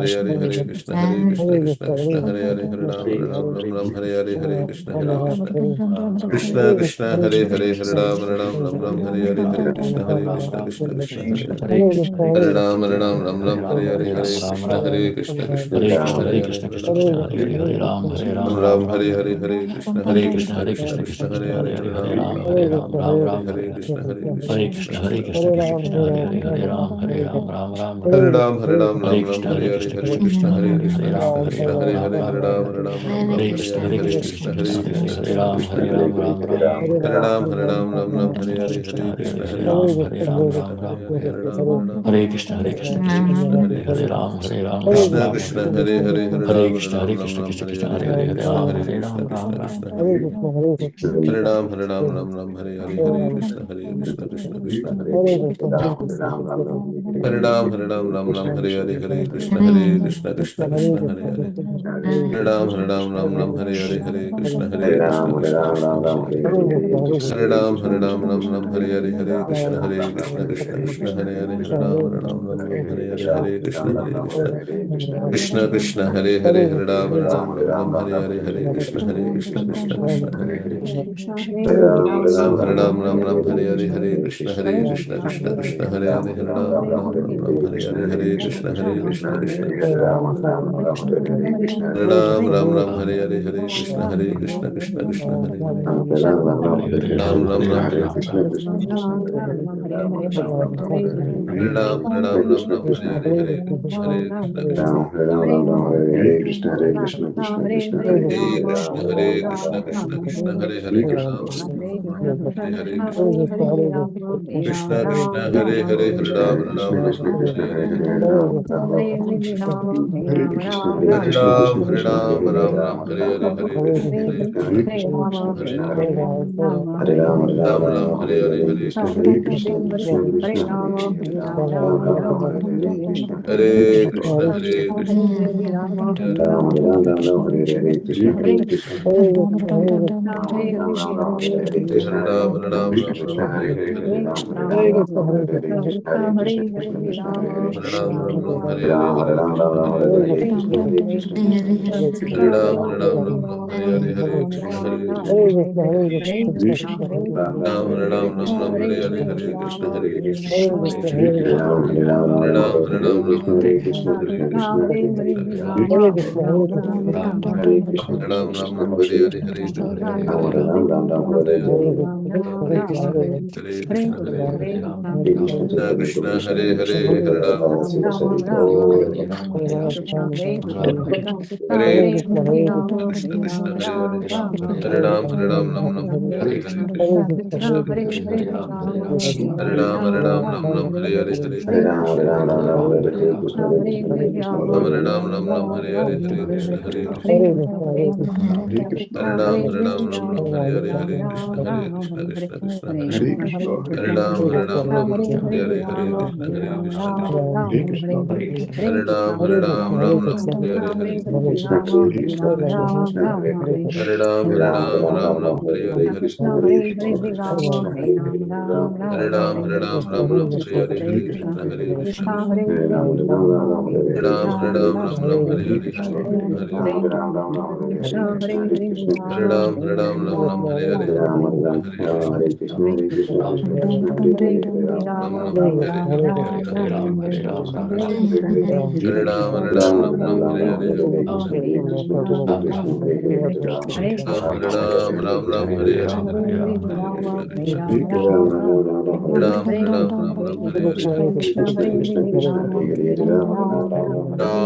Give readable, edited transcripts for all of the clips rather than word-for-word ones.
Hare Hare, Hare Krishna, Krishna Krishna, Hare Hare, Hare Ram, Ram Ram, Hare Hare, Hare Krishna, Hare Krishna. Ram. Krishna Krishna Hare Hare Hare Ram Ram Ram Hare Hare Hare Krishna Krishna Krishna Hare Hare Ram Ram Hare Hare Hare Krishna Krishna Hare Krishna Krishna, Hare Hare Hare Krishna, Krishna Ram Krishna, Hare Hare, Hare Ram, Hare Ram, Ram Ram Ram, Hare Hare Hare Hare. Hare Krishna Hare Hare Krishna, Krishna Hare Krishna Krishna, Krishna Krishna Krishna, Hare Hare Hare Hare, Hare Hare Ram Ram, Hare Ram, Ram Ram, Hare Hare Hare. Krishna Hare Krishna, Hare Krishna, Krishna Krishna, Hare Hare, Hare Ram, Hare Ram, Ram Ram. Hare Ram Hare Ram Krishna, Hare Hare Hare Krishna, Hare Krishna Krishna, Krishna Hare Hare Hare, Krishna Hare Ram, Krishna Hare Krishna Ram, Hare Ram Hare Ram, Hare Hare Ram Hare. Ram Hare Hare Krishna, Hare Hare Hare Krishna, Krishna Krishna Krishna, Hare Hare Krishna Hare, Hare Krishna Ram, Krishna Hare Hare Ram, Hare Ram Ram. Hare Ram Hare Hare Krishna, Hare Hare Krishna Hare Hare Ram, Krishna Hare Krishna Ram, Krishna Ram Hare Ram. Hare Hare Hare Ram Krishna, Hare Krishna, Hare Krishna Krishna, Krishna Hare Hare Hare Krishna Ram, Hare Ram, Ram Krishna Ram, Hare Krishna Hare. Hare Hare Hare Hare Ram Krishna, Hare Krishna, Krishna Hare Krishna, Hare Hare Hare Hare, Hare Krishna Ram, Hare Hare Krishna Ram, Ram Krishna Ram. Krishna Hare Hare Hare Krishna Hare Krishna Krishna Krishna Hare Hare Ram Hare Krishna Krishna Krishna Hare Hare Krishna Krishna Krishna Hare Hare Krishna Krishna Krishna Hare Krishna Krishna Krishna Hare Hare Krishna Krishna Hare Hare Krishna Krishna Krishna Hare Krishna Krishna Hare Krishna Krishna Hare Hare Ram, Hare Ram, Hare Ram Ram. Hare Ram, Hare Krishna, Hare Krishna Krishna, Hare Hare, Hare Ram. Hare Krishna, Hare Krishna, Krishna Krishna, Hare Hare, Hare Ram, Hare Ram. Krishna Hare Hare Hare Ram Hare Ram, Hare Ram, Hare Ram. Ram Ram, Hare Hare. Hare Krishna Krishna Hare Hare Hare Ram, Hare Hare Ram. Ram Ram Ram Hare Hare Krishna, Hare Krishna Krishna Krishna, Krishna Hare Hare, Hare Ram, Hare Ram, Ram Hare Ram. Ram Hare Hare Hare Hare Krishna Krishna, Hare Ram, Hare Ram, Ram Ram. Hare Ram Hare Hare Krishna Hare Krishna Hare Ram Hare Krishna Hare Krishna Krishna Krishna Hare Hare Ram Hare Hare Krishna Hare Krishna Krishna Hare Krishna, Hare Hare Krishna, Ram Hare Hare Hare Krishna, Hare Krishna, Krishna Krishna, Hare Hare. Ram Hare Hare Hare Ram Hare Hare Krishna, Krishna Hare Hare Krishna, Krishna Krishna Krishna Krishna, Hare Hare. Hare Hare Krishna Krishna, Hare Hare Krishna, Krishna Ram Ram. Hare Hare, Hare Ram, Hare Ram, Ram Ram. Ram Ram, Ram Ram. Hare Krishna, Krishna Krishna, Hare Ram, Hare Ram, Hare Hare. Hare Krishna, Hare Krishna, Krishna Krishna, Hare Krishna, Hare Hare, Hare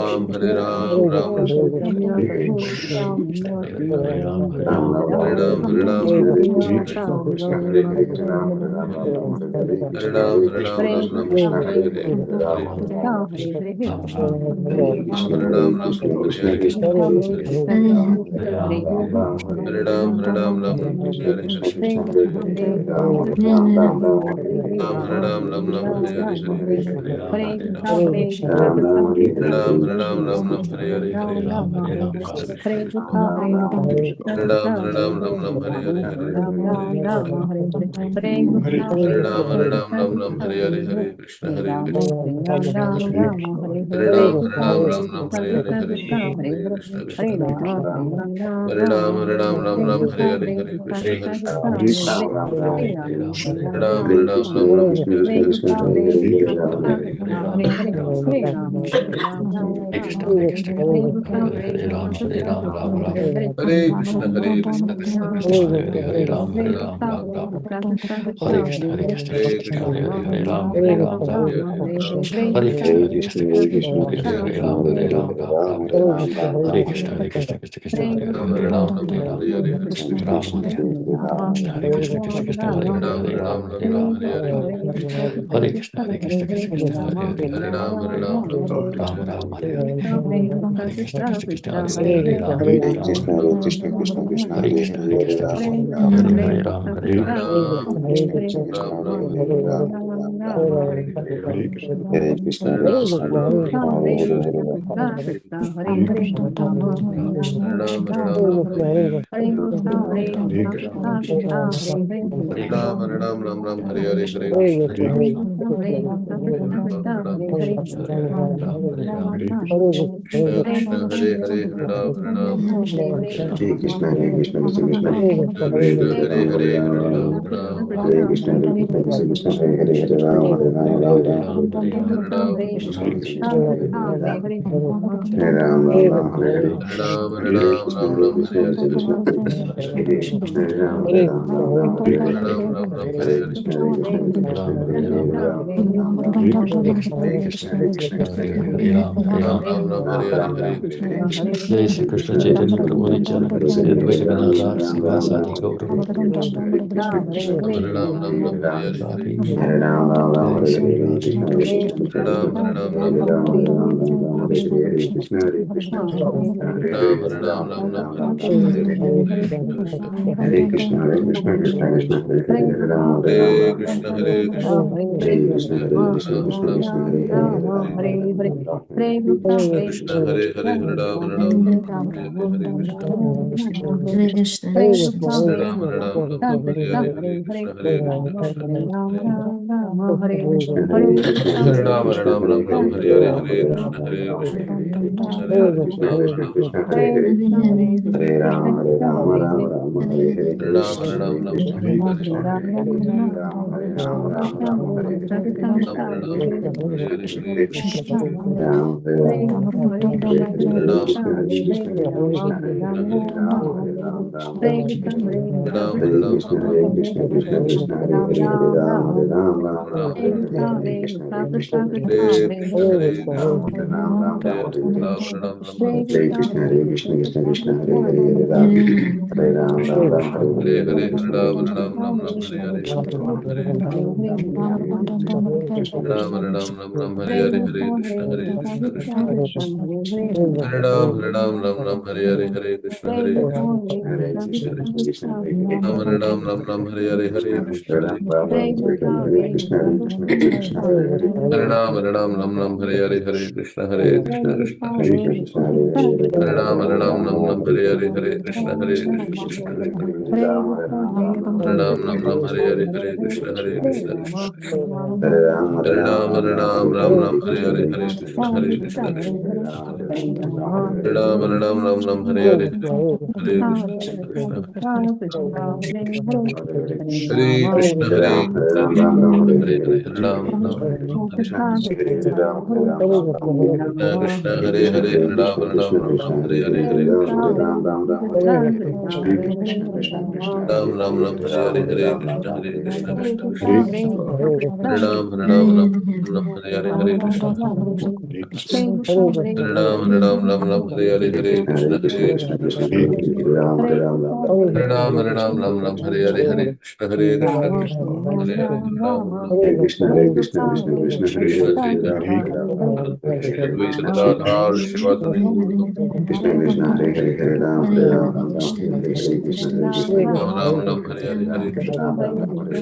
Ram, Hare Ram, Ram Ram. Hare Krishna, Hare Hare, Hare Ram, Ram Ram. Hare Krishna, Krishna Krishna, Hare Ram, Hare Ram. Hare Ram, Hare Ram, Ram Ram, Hare Hare, Hare Hare Krishna, Krishna, Krishna Hare Krishna, Krishna, Hare Ram, Hare Ram. Ram Hare Ram Ram Ram Hare Hare Hare Krishna Hare Krishna Hare Krishna Krishna Krishna, Hare Krishna, Hare Ram Hare Krishna Ram Ram Krishna, Ram Hare Hare Hare Ram Hare Krishna Krishna Krishna Hare Ram Hare Ram Ram Ram Hare Hare Hare Ram Hare Krishna Hare Ram Hare Ram Ram Ram Hare Hare Hare Krishna Hare Krishna Hare Ram Hare Ram Ram Ram Hare Hare Hare Krishna Hare Krishna Krishna Krishna Hare Ram Hare Ram Ram Ram Hare Hare Hare Krishna Hare Krishna Krishna Hare Ram Hare Ram Ram Ram Hare Hare Hare Krishna Hare Krishna Hare Hare Hare Ram Hare Ram Ram Ram Hare Hare Hare Krishna Hare Krishna Krishna Krishna Hare Hare Hare Ram Hare Ram Ram Ram Hare Krishna Hare Hare Ram Hare Ram Ram Hare Hare Ram Hare Krishna Hare Krishna Krishna Hare Hare Ram Hare Ram Ram Ram Ram Hare Ram Ram Ram Hare Hare Hare Krishna Krishna Hare Ram Hare Ram Ram Ram Hare Hare Hare Krishna Hare Krishna Hare Ram Ram Ram Ram Hare Hare Hare Krishna Hare Krishna, Hare Krishna, Krishna Krishna, Hare Hare, Hare Rama, Hare Rama, Hare Ram Krishna, Ram Hare Ram Hare, Hare Rama, Hare Rama, Rama Hare Hare, Hare Krishna, Hare Hare Ram Krishna, Hare Krishna Ram Ram Krishna, Ram Hare Hare Hare, Hare Hare Krishna Rama, Hare Krishna Hare Hare Ram Hare Ram Ram Hare Hare Hare Ram Hare Ram Hare Ram Ram Ram Hare Hare Hare Krishna Hare Krishna Hare Ram Hare Krishna Hare Krishna Krishna Hare Hare Hare Ram Hare Krishna, Hare Krishna, Krishna Krishna, Hare Krishna Krishna Hare Hare Hare Rama, Hare Hare Ram Rama, Hare Hare Krishna, Hare Krishna, Krishna Krishna, Hare Hare, Hare Rama, Hare Rama, Rama Rama, Hare Ram Hare Krishna, Hare Hare Krishna, Hare Hare Rama, Hare Hare Rama, Rama, Hare Hare, Hare Ram Hare Hare Ram Krishna, Ram Hare Ram Krishna, Hare Hare Krishna Krishna, Hare Krishna, Hare Rama, Hare Rama, Rama Rama, Hare Hare Hare, Ram Ram Ram Hare Hare Hare Krishna, Hare Krishna, Krishna Krishna, Hare Hare, Hare Rama, Rama Rama, Hare Krishna, Hare Krishna, Krishna Krishna, Hare Hare, Ram Ram Ram Hare Rama Hare Rama, Hare Rama, Krishna Hare Krishna, जय Shri Krishna Krishna चैतन्य Krishna, प्रभु Nityanand Hare Shri Hare, अद्वैत Hare Gadadhar Rama, Rama शिवासादि Rama, गौर Hare Krishna, Hare Krishna, Krishna Hare Krishna, Ram Ram Ram Hare Hare Rama, Hare Hare Hare Ram, Ram Ram, जय Hare Shri Hare, Radhe Krishna, Hare Krishna, Hare Krishna Ram Krishna, Hare Ram Ram Hare Ram Ram, Hare Hare Hare Ram, Ram Ram, Hare Hare, Hare Krishna, Hare Krishna, Krishna Krishna, Hare Hare, Ram Hare Hare Ram Ram, Ram Hare Ram Ram, Hare Ram Krishna Ram, Hare Hare Hare, Krishna Krishna Hare Krishna, Hare Krishna, Krishna Krishna, Hare Hare, Hare Ram, Hare Ram, Hare Ram Ram, Krishna Hare Hare Hare, Krishna Hare Krishna, Hare Hare Krishna, Ram Krishna Ram Krishna, Hare Hare, Hare Ram, Ram Ram, Ram Hare Hare, Krishna Krishna Hare Hare Hare Ram Hare Ram Ram Hare Hare Hare Krishna Hare Krishna, Hare Krishna, Hare Krishna Ram Hare Ram Ram Ram Hare Hare Hare Krishna Hare Krishna Krishna Krishna Hare Krishna, Hare Krishna, Hare Krishna Ram Hare Krishna, Ram Hare Ram Ram Hare, Hare Hare Hare Ram, Hare Hare Krishna Ram, Hare Ram Krishna Hare Hare, Hare Hare Krishna, Ram Krishna Hare Krishna, Hare Hare, Hare Ram, Hare Ram, Ram Ram, Hare Hare, Hare Hare Ram Krishna, Hare Ram Hare Ram Krishna, Ram Hare Hare Krishna, Hare Hare Hare, Hare Ram, Hare Ram, Ram Ram, Hare Hare, Hare Ram Krishna, Hare Hare Ram Krishna, Ram Krishna Hare Krishna, Hare Hare Krishna Ram, Hare Ram, Hare Hare, Hare Hare Ram Krishna, Hare Krishna, Krishna Krishna, Hare Hare, Hare Ram, Hare Ram, Ram Ram, Hare Hare, Hare Hare Ram Krishna, Ram Ram Hare Hare Krishna, Hare Krishna Krishna, Hare Hare, Hare Ram, Hare Ram, Ram Ram, Hare Hare, Hare Krishna, Hare Krishna, Krishna Hare Krishna, Krishna Hare Hare Krishna Ram, Hare Ram, Ram Hare Ram, Hare Hare Hare, Ram Ram Ram Ram Hare Krishna, Hare Krishna, Krishna Krishna, Hare Hare, Hare Ram, Hare Ram, Ram Ram, Hare Hare, Hare Hare Hare Krishna, Hare Hare Ram Krishna, Ram Krishna Ram Ram Krishna, Hare Hare Hare Hare Ram, Hare Krishna, Ram Krishna, Hare Ram Ram Ram Hare Hare Hare Krishna Krishna Hare Ram Ram Ram Hare Hare Hare Krishna Hare Krishna Hare Krishna, Krishna Krishna, Hare Hare, Ram Hare Ram Ram Ram Hare Hare Hare Hare Krishna, Krishna Hare Hare Ram, Ram Ram, Hare Hare, Hare Krishna, Hare Krishna, Hare Krishna, Hare Krishna, Hare Ram Ram Ram Ram Hare Krishna Hare Krishna Krishna Hare Krishna Krishna, Hare Hare, Hare Hare Ram Ram, Ram Ram Ram Hare Hare Hare, Hare Krishna Hare Krishna Krishna, Krishna Hare Krishna Hare, Ram, Hare Ram, Ram Ram, Hare Hare Ram Hare, Ram Hare Ram Krishna, Hare Hare Hare Hare Krishna, Krishna Krishna Hare Krishna, Krishna Krishna Hare Ram, Hare Hare Ram, Ram Ram Ram, Hare Ram Hare, Ram Krishna, Hare Hare Hare Krishna, Krishna Krishna Hare Krishna, Krishna Hare Krishna Hare, Ram, Hare Ram, Ram Ram, Hare Hare Hare, Ram Ram Hare Hare Hare Krishna Krishna Krishna Hare Krishna Hare Hare Ram, Hare Krishna Ram, Krishna Ram Ram, Hare Hare Hare, Hare Hare Hare Krishna, Ram Hare Ram Krishna, Hare Krishna Krishna Krishna, Krishna Hare Ram, Hare Ram, Ram Ram, Krishna Hare Hare Krishna, Hare Hare Hare Ram Krishna, Ram Krishna Ram Krishna, Ram Hare Hare Hare, Hare Hare Hare Ram, Krishna Hare Ram, Ram Ram, Hare Hare, Hare Krishna, Hare Krishna, Krishna Krishna, Ram Ram Ram Hare Hare Ram, Hare Hare Hare Ram, Ram Krishna Ram, Hare Hare Krishna Hare, Krishna Krishna Hare Ram Hare Ram Ram Ram Hare Hare Hare Krishna Hare Ram Hare Ram Ram Ram Hare Hare Hare Hare Krishna, Krishna Hare Krishna, Hare Krishna Krishna Krishna, Krishna Hare Hare, Hare Ram, Hare Ram, Ram Ram, Hare Hare Ram Ram Ram Hare Hare Hare Krishna Hare Krishna Krishna Hare Hare Ram Ram Hare Krishna, Hare Krishna, Krishna Krishna, Hare Krishna Hare, Hare Chaitanya Ram, Hare Prabhu Ram, Ram Ram, Hare Shri Hare, Hare Advaita Krishna, Gadadhar Shivasati Gaura Krishna Krishna, Hare Hare, Hare Ram, Hare Ram, Ram Ram, Hare Hare, Hare Krishna, Hare Krishna, Ram Krishna Ram Ram, Hare Hare, Hare Krishna, Krishna Krishna. Hare Krishna, Ram, Krishna, Hare Hare Ram, Ram, Krishna, Ram, Hare Hare Ram, Hare, Hare Hare Hare Krishna, Krishna, Hare Hare Krishna, Krishna. Hare Hare Hare, Krishna, Ram, Krishna, Ram, Krishna, Hare Hare Ram, Hare Ram, Ram Ram, Hare Hare Krishna. Hare Krishna, Hare Krishna, Krishna Krishna Krishna, Krishna, Hare Hare Hare, Hare Hare Ram, Ram, Hare Hare Ram, Ram, Ram Ram, Ram, Hare Hare Hare Hare Krishna, Krishna, Krishna, Hare Hare Krishna, Krishna, Krishna Hare Krishna, Ram, Hare Hare Ram, Ram Ram, Hare Krishna, Krishna. Hare Ram, Ram, Ram, Hare Hare, Hare Krishna, Hare Krishna, Krishna Hare Krishna, Krishna, Hare Krishna Hare, Krishna, Hare Hare Ram, Hare Ram, Ram, Hare Ram, Hare Ram Hare, Ram, Hare Hare. Hare Krishna Krishna, Krishna, Krishna Hare Krishna, Hare, Hare Hare Ram, Ram, Hare Ram, Hare Ram, Ram, Hare Hare Hare, Ram, Hare Ram Ram, Hare Hare. Hare Ram, Hare Hare Ram, Krishna, Ram, Hare Ram, Krishna, Hare Hare Hare, Hare Krishna, Hare Krishna, Hare. Krishna Hare Krishna, Ram, Hare Ram, Ram Ram, Hare Hare Hare Krishna, Ram, Hare Krishna Ram, Krishna. Ram Ram, Hare Hare, Hare Krishna, Hare Krishna, Hare Ram, Hare Ram, Ram Ram, Hare Hare, Hare Krishna, Hare Ram Krishna, Ram, Hare Krishna Hare, Krishna. Hare Krishna, Hare Krishna, Hare Ram, Hare Ram, Ram Ram, Hare Hare, Hare Krishna, Hare Krishna, Ram Ram, Krishna Hare Krishna. Hare, Hare Hare Krishna, Ram, Hare Hare Krishna, Ram, Ram Krishna Ram, Krishna, Hare Hare. Hare Hare, Hare Ram, Hare Hare Ram, Krishna, Hare Krishna, Krishna Krishna, Hare Hare, Ram, Hare Ram, Ram Ram, Krishna Hare Krishna, Hare. Hare Hare, Hare Ram, Hare Ram, Ram Ram, Hare Hare, Hare Krishna, Hare Krishna, Hare Krishna, Hare Krishna, Krishna Ram Krishna, Hare Hare Ram, Hare, Ram Ram, Hare Ram, Hare, Hare Ram, Hare Ram Krishna, Ram, Hare Hare Krishna, Hare, Krishna Hare Hare Krishna, Hare, Krishna Ram Krishna, Ram, Hare Hare, Ram, Hare Ram, Ram Ram, Hare Hare. Hare Krishna, Hare Krishna Ram, Hare Ram Ram, Hare Hare, Ram, Hare Hare Krishna, Ram, Hare Ram Ram, Hare Krishna, Hare. Krishna Hare Hare Hare, Krishna, Krishna Krishna, Ram Hare Hare Ram, Hare. Ram Ram, Hare Hare, Ram, Hare Hare Krishna, Ram, Hare Ram Ram, Hare Krishna, Hare, Hare Krishna Krishna, Hare Hare Hare, Krishna, Krishna Krishna, Hare Hare, Ram, Hare Ram, Krishna Ram Ram, Krishna, Hare Hare. Krishna Krishna Krishna, Krishna, Hare Hare Krishna, Hare, Hare Hare Ram, Hare, Hare Ram, Ram Ram, Hare Ram, Krishna Hare Hare Ram, Hare Ram, Ram Ram, Hare Hare, Hare Krishna, Hare Krishna, Hare Ram, Ram Ram, Hare Hare, Hare Krishna, Krishna, Krishna, Hare Hare Krishna, Krishna. Krishna Hare Hare, Ram Hare Ram, Ram Ram, Hare Hare, Hare Krishna, Hare Krishna, Hare Ram, Hare Ram, Ram Ram, Hare Hare, Hare Krishna, Hare Krishna, Krishna Hare Hare, Ram Ram Hare Krishna, Hare Krishna, Krishna Krishna, Hare Hare, Ram Ram Ram Hare Hare Krishna, Hare Krishna, Hare Krishna, Hare Hare, Hare Ram, Ram Ram, Hare Hare Hare. Krishna, Hare Krishna, Hare Krishna Krishna, Krishna, Hare Hare Hare, Hare Ram, Ram Hare Ram Ram, Ram Ram, Hare Hare, Hare Krishna. Hare Krishna, Hare Hare, Ram Hare Ram Ram Ram Hare Hare, Hare Krishna, Hare Krishna, Krishna Krishna, Hare Ram, Hare Hare Ram, Ram, Hare Hare Ram, Ram, Ram Ram, Hare Hare Hare. Hare, Hare Krishna, Hare Krishna Krishna, Krishna, Krishna, Hare Hare, Ram Hare Ram Krishna, Ram Hare Hare Hare, Hare. Krishna Krishna, Hare Krishna, Hare Hare, Krishna, Krishna Ram Hare Krishna, Ram, Hare Hare, Hare Ram, Hare Ram, Ram Ram, Hare Hare Krishna, Hare, Krishna Krishna, Krishna, Hare Krishna, Krishna Krishna, Hare Ram, Hare Ram, Ram, Hare Ram Ram, Ram, Hare Hare Hare, Hare, Hare Hare Krishna, Krishna, Hare Krishna Krishna, Krishna, Krishna Hare Krishna, Hare. Hare Ram, Hare Ram, Ram Ram, Hare Hare, Hare Hare Krishna, Krishna Krishna, Hare Hare, Ram, Hare Ram, Hare Ram, Hare Ram, Ram Ram, Hare Hare, Hare Krishna, Hare Krishna, Krishna Krishna, Hare Ram, Hare Ram, Ram Ram, Hare Hare, Hare Ram, Ram Krishna, Ram, Hare Hare Hare, Krishna, Krishna Krishna Krishna, Krishna, Hare Hare Krishna, Krishna Hare Hare Hare. Ram, Hare Ram, Ram Ram, Ram, Ram, Hare Hare Hare, Hare, Hare Krishna, Krishna, Krishna, Krishna Krishna, Krishna, Krishna, Hare Hare Hare. Ram, Hare Ram, Ram, Hare Ram, Ram Ram, Hare Hare, Hare Krishna, Hare Krishna, Krishna Krishna. Krishna, Hare Hare, Hare Ram, Hare Ram, Hare Ram, Ram Ram, Ram, Ram Hare Ram, Hare, Hare Hare Krishna, Hare Krishna, Hare Krishna, Krishna. Krishna Krishna, Hare Hare Hare, Krishna, Hare Hare Ram, Ram Ram, Hare Hare, Ram, Hare Ram, Ram Ram, Hare Hare, Krishna, Krishna, Hare Krishna. Ram, Hare Ram, Ram Hare Ram, Ram, Hare Hare Hare, Hare, Krishna, Hare Krishna, Krishna, Hare Krishna, Krishna, Hare Hare. Ram, Hare Ram, Ram Ram, Hare Hare. Hare Ram, Ram Ram, Hare Hare, Krishna Krishna, Hare Krishna, Hare Ram, Ram Ram, Hare Hare, Hare Krishna, Hare Krishna, Krishna Krishna, Hare Hare Ram, Ram Ram, Hare Hare, Hare Krishna, Ram, Hare Ram, Ram Ram, Hare Hare, Hare Krishna, Ram, Hare Ram, Ram Ram, Hare Hare, Krishna, Krishna, Krishna, Krishna, Hare Hare, Ram, Hare Ram, Ram Ram, Hare Hare. Krishna, Hare Hare, Hare Ram, Hare Ram, Ram Hare Ram, Ram, Hare Ram Hare, Ram, Hare Hare, Krishna, Hare Krishna, Krishna, Krishna, Hare Hare. Ram, Hare Ram, Hare Ram Ram, Ram, Hare Ram Hare. Ram, Hare Hare, Hare Krishna, Hare Hare Krishna, Krishna Krishna, Hare Hare, Hare Ram, Hare Ram, Ram Ram, Hare Hare. Hare Krishna, Hare Krishna, Krishna Krishna, Hare Hare, Hare Ram, Hare Hare, Krishna, Krishna Krishna, Hare Hare, Ram, Hare Ram, Ram Ram, Hare Hare. Krishna Krishna, Hare Hare, Hare Ram, Ram, Hare Hare, Hare Krishna, Krishna Krishna, Hare Ram,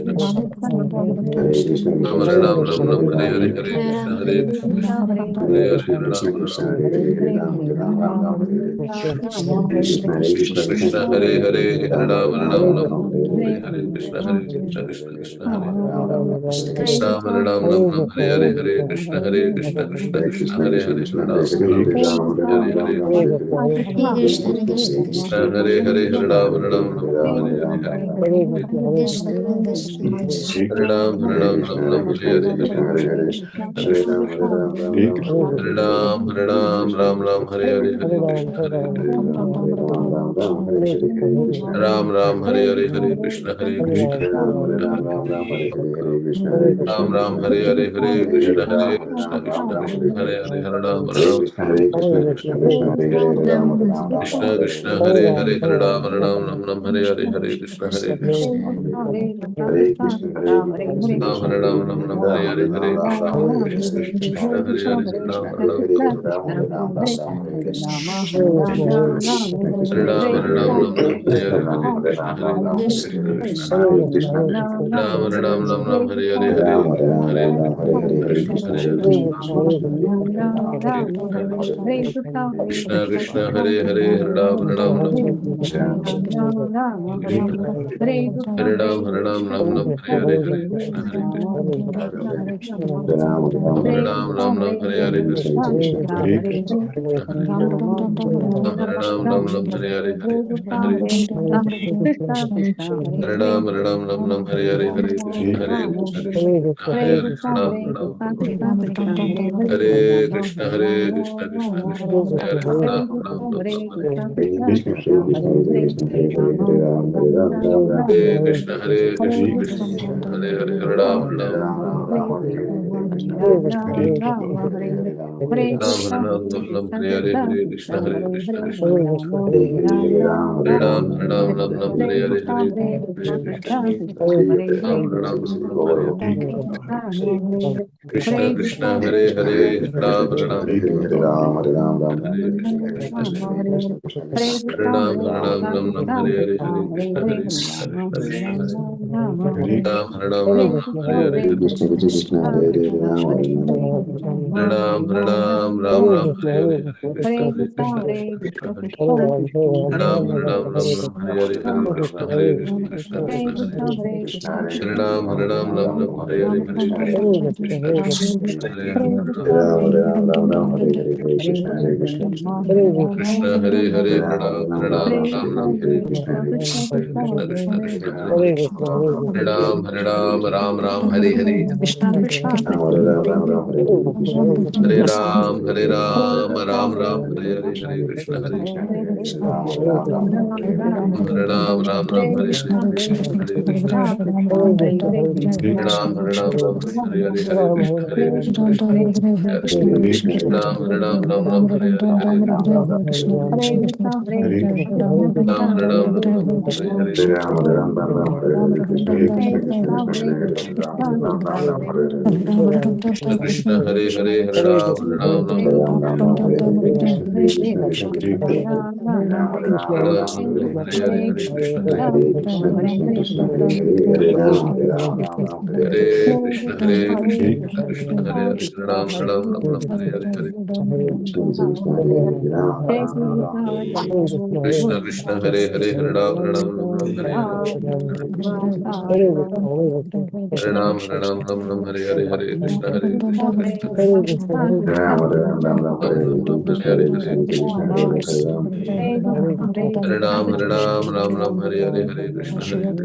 Ram, Hare Hare, Hare Krishna, Hare Krishna, Krishna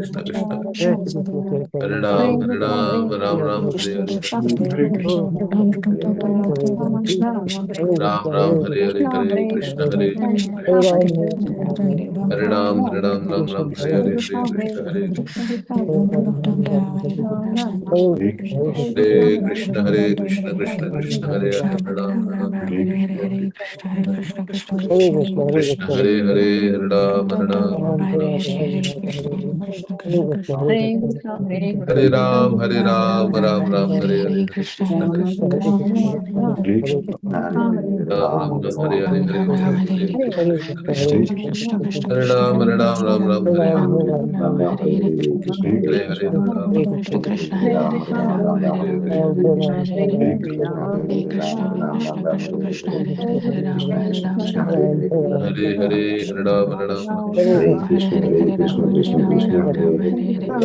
Krishna, Ram, Hare Ram, Ram Ram, Hare Ram Hare, Ram, Krishna, Hare Krishna, Hare, Krishna Krishna, Hare Krishna, Hare, Hare Ram. Hare Ram, Ram Ram, Hare Hare, Hare Krishna, Krishna Krishna, Hare Ram, Hare Hare, Hare Krishna, Krishna, Ram, Hare Hare, Hare Krishna, Hare Krishna, Krishna Krishna, Hare Ram, Hare Hare, Hare Krishna, Hare Krishna, Hare Krishna, Krishna Krishna, Hare Krishna, Hare Krishna, Krishna Krishna, Hare Hare, Hare Ram, Hare Ram, Hare Hare, Hare Krishna, Krishna Krishna, Krishna Hare Hare Hare Ram Hare Ram Ram Hare Ram Hare Ram Ram Ram Hare Hare Hare Krishna Krishna Ram Ram Ram Hare Hare Hare Krishna Hare Krishna Krishna Krishna Hare Ram Hare Ram Ram Ram Hare Hare Hare Hare Hare Ram Hare Hare Hare Hare Hare Ram Hare Ram Ram Hare Krishna, Krishna Krishna, Hare Hare, Ram Hare Ram Ram Hare Hare Hare Hare Ram Hare Ram Ram Ram Hare Hare Hare Krishna Hare Krishna Krishna Hare Hare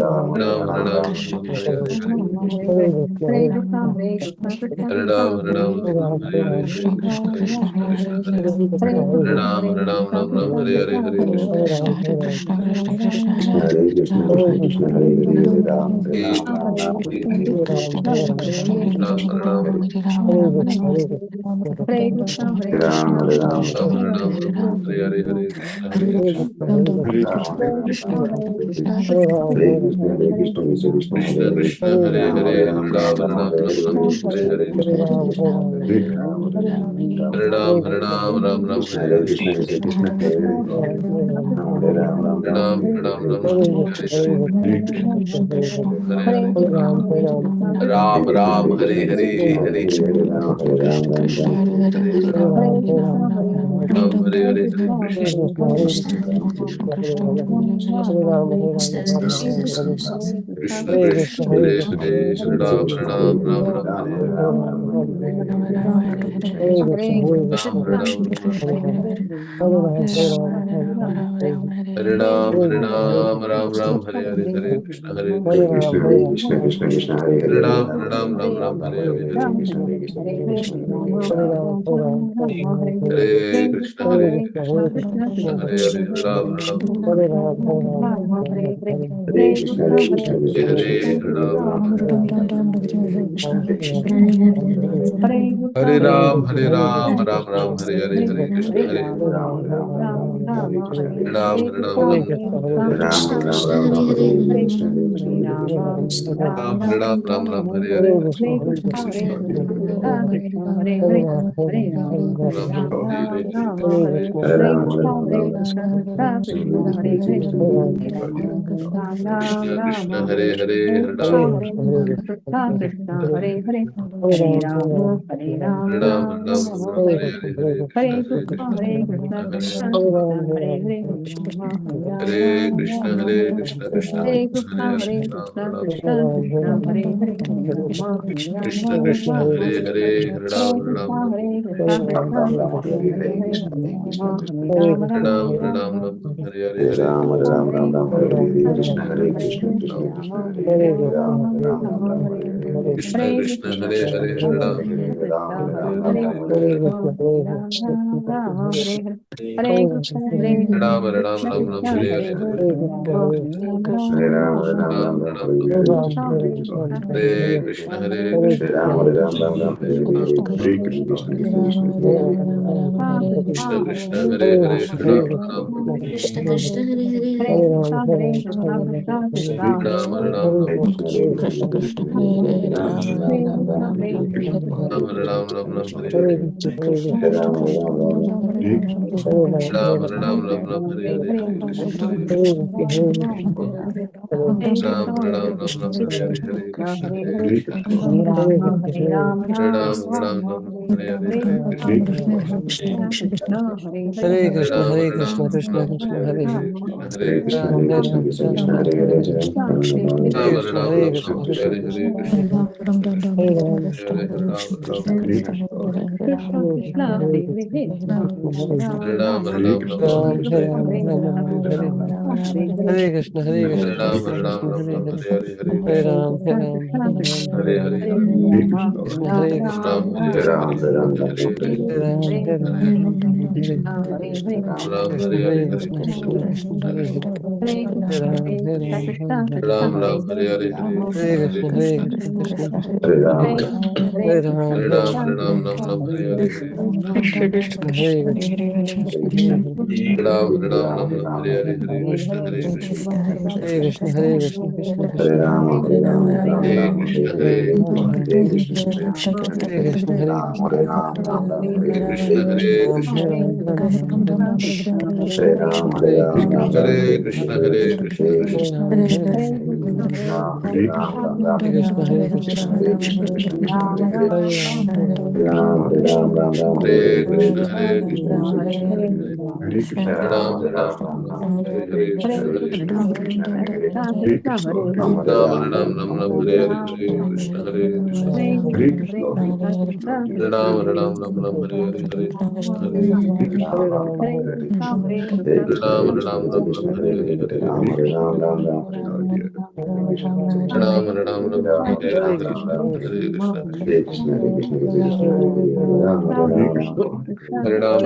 Ram Ram Ram Hare Hare Hare Krishna Krishna Krishna Hare Krishna, Krishna Krishna, Hare Hare, Hare Ram, Hare Hare Ram, Ram Ram, Hare Hare, Hare Ram Hare Ram Hare Ram, Hare Ram, Ram Ram Hare Ram, Ram Ram Ram Hare Hare Hare Krishna Hare Krishna Hare Ram, Hare Ram, Ram Ram, Hare Hare, Hare Krishna, Krishna Krishna, Hare Krishna Hare, Krishna Hare Hare Ram, Hare Hare Hare Ram, Ram Ram Hare Ram, Ram Hare Ram Hare, Ram Hare Hare Krishna, Hare Krishna Krishna, Hare Ram, Hare Ram, Hare Ram Hare Ram Ram Ram Hare Hare Hare Krishna, Krishna Krishna, Hare Hare, Hare Ram, Ram Hare Ram, Ram Hare Hare Hare, Ram Hare Ram Krishna, Ram Hare Hare Hare Hare Hare Ram Krishna, Ram Hare Hare Krishna, Krishna Hare Krishna, Hare Hare Hare, Hare Ram, Ram Ram, Hare Ram Ram Hare Hare Hare Krishna Krishna Krishna Hare Hare Hare Krishna Ram Hare Krishna, Hare Ram Hare, Ram Hare Ram Ram, Hare Hare Hare Ram, Ram Ram, Hare Hare, Hare Krishna, Ram Hare Ram Ram Ram Hare Ram Hare Ram Ram Ram Hare Hare Hare Krishna Hare Hare Krishna Krishna, Hare Krishna, Krishna Krishna, Hare Hare Hare, Hare Ram Hare Ram, Ram Ram Ram Ram Hare Ram, Hare Hare Hare Krishna, Hare Krishna, Hare Krishna, Hare Krishna, Hare Krishna Hare Krishna Krishna Krishna Hare Hare Hare Ram Hare Ram Hare Krishna, Hare Krishna, Hare Krishna Krishna, Hare Hare Hare Hare, Ram Ram, Hare Ram, Ram Ram, Hare Hare Krishna, Hare Ram Hare Ram Ram Ram Hare Hare Hare Krishna Hare Hare Ram, Hare Ram, Ram Ram, Hare Krishna, Hare Hare Krishna, Ram Hare Ram Ram Hare Ram, Hare Ram, Ram Ram, Hare Hare Krishna, Hare Krishna, Hare Krishna, Ram Hare Ram Ram Ram Hare Hare Krishna Krishna Krishna Ram Ram Hare Hare Hare Krishna Hare Hare Krishna Ram, Hare Ram, Ram Ram, Hare Krishna, Hare Krishna, Krishna Krishna Hare Hare Hare Ram Hare Ram Ram Ram Hare Hare Hare Krishna Krishna Hare Hare Krishna Hare Krishna Krishna Krishna Hare Hare Ram Ram Krishna Krishna Hare Hare Hare Ram Ram Ram Ram Ram, Hare Krishna, Hare Krishna, Krishna Hare Ram Ram Ram Hare Hare Hare Hare Ram, Hare Krishna Ram, Ram Ram, Hare Hare Krishna, Hare Krishna, Krishna Krishna, Hare Hare Ram, Hare Ram, Ram Ram, Hare Hare Krishna Krishna Krishna Hare Krishna, Hare Krishna Hare Krishna, Ram Hare Hare Ram, Hare Ram, Hare Ram Hare Ram, Hare Hare Krishna Hare Ram Ram Ram Hare Hare Hare Hare Ram, Hare Ram, Ram Ram Ram, Ram Hare Ram Hare Krishna, Hare Krishna, Hare Krishna Hare Hare Krishna Ram, Hare Ram, Ram Ram, Hare Ram Hare Hare Krishna, Krishna Krishna, Hare Krishna Krishna Hare Hare Hare Ram Ram Krishna Krishna Hare Hare Ram Hare Ram Ram Hare Krishna, Hare Krishna, Krishna Krishna Krishna Krishna, Hare Hare Hare Ram, Hare Rama Ram, Rama Ram Ram, Rama Hare Rama Krishna, Hare Hare Hare Krishna, Ram Ram Krishna Ram Krishna, Hare Hare Hare Krishna Hare Krishna Ram, Hare Ram, Ram Ram, Hare Ram Hare Ram Ram Ram Hare Hare Hare Krishna Hare Krishna Ram Hare Ram Ram Ram Hare Hare Hare Krishna Hare Krishna Hare Ram Ram Ram Hare Hare Hare Krishna Krishna Krishna Hare Ram Hare Ram Hare Hare Hare Krishna Hare Krishna, Krishna Hare Krishna, Krishna Krishna, Hare Hare, Ram Hare Hare Krishna, Ram Hare Ram Krishna, Ram Krishna Hare Hare Krishna, Hare Krishna Hare Hare Ram Ram Hare Hare Ram Ram Krishna, Ram Hare Hare Krishna, Hare Hare Ram Ram Hare Hare Hare Hare Ram Hare Krishna, Ram Hare Hare Hare Ram, Hare Hare Ram, Krishna Ram Hare Ram, Hare Krishna Hare, Hare Ram, Ram Ram, Hare Hare Hare Hare, Hare Krishna Krishna Hare Ram Ram Hare Hare Hare Krishna Hare Hare Ram, Krishna Hare Hare Ram, Hare Hare Ram, Ram, Hare Ram, Ram Ram, Hare Hare, Hare Krishna, Krishna Krishna Krishna Krishna, Hare Krishna Hare Hare Hare Krishna, Krishna Hare Ram, Hare Ram, Ram Ram, Hare Hare, Hare Krishna, Krishna Hare Krishna Krishna, Krishna Hare Krishna Hare Krishna Krishna, Krishna, Krishna Hare Krishna Krishna, Krishna Krishna Krishna, Hare Hare Hare Ram Ram, Ram Hare Ram Krishna, Ram Hare Hare Ram, Krishna, Hare Hare Krishna, Krishna, Krishna Krishna Krishna Krishna, Hare Krishna Krishna, Krishna Hare Krishna, Hare Hare Krishna, Hare Hare Ram, Krishna, Hare Ram, Krishna Hare Ram Krishna, Ram, Ram Hare Ram Ram, Krishna Hare Hare Krishna Ram, Krishna Hare Krishna Krishna, Krishna Hare Hare Krishna, Krishna, Hare Krishna, Hare Krishna Ram, Hare Krishna, Hare Ram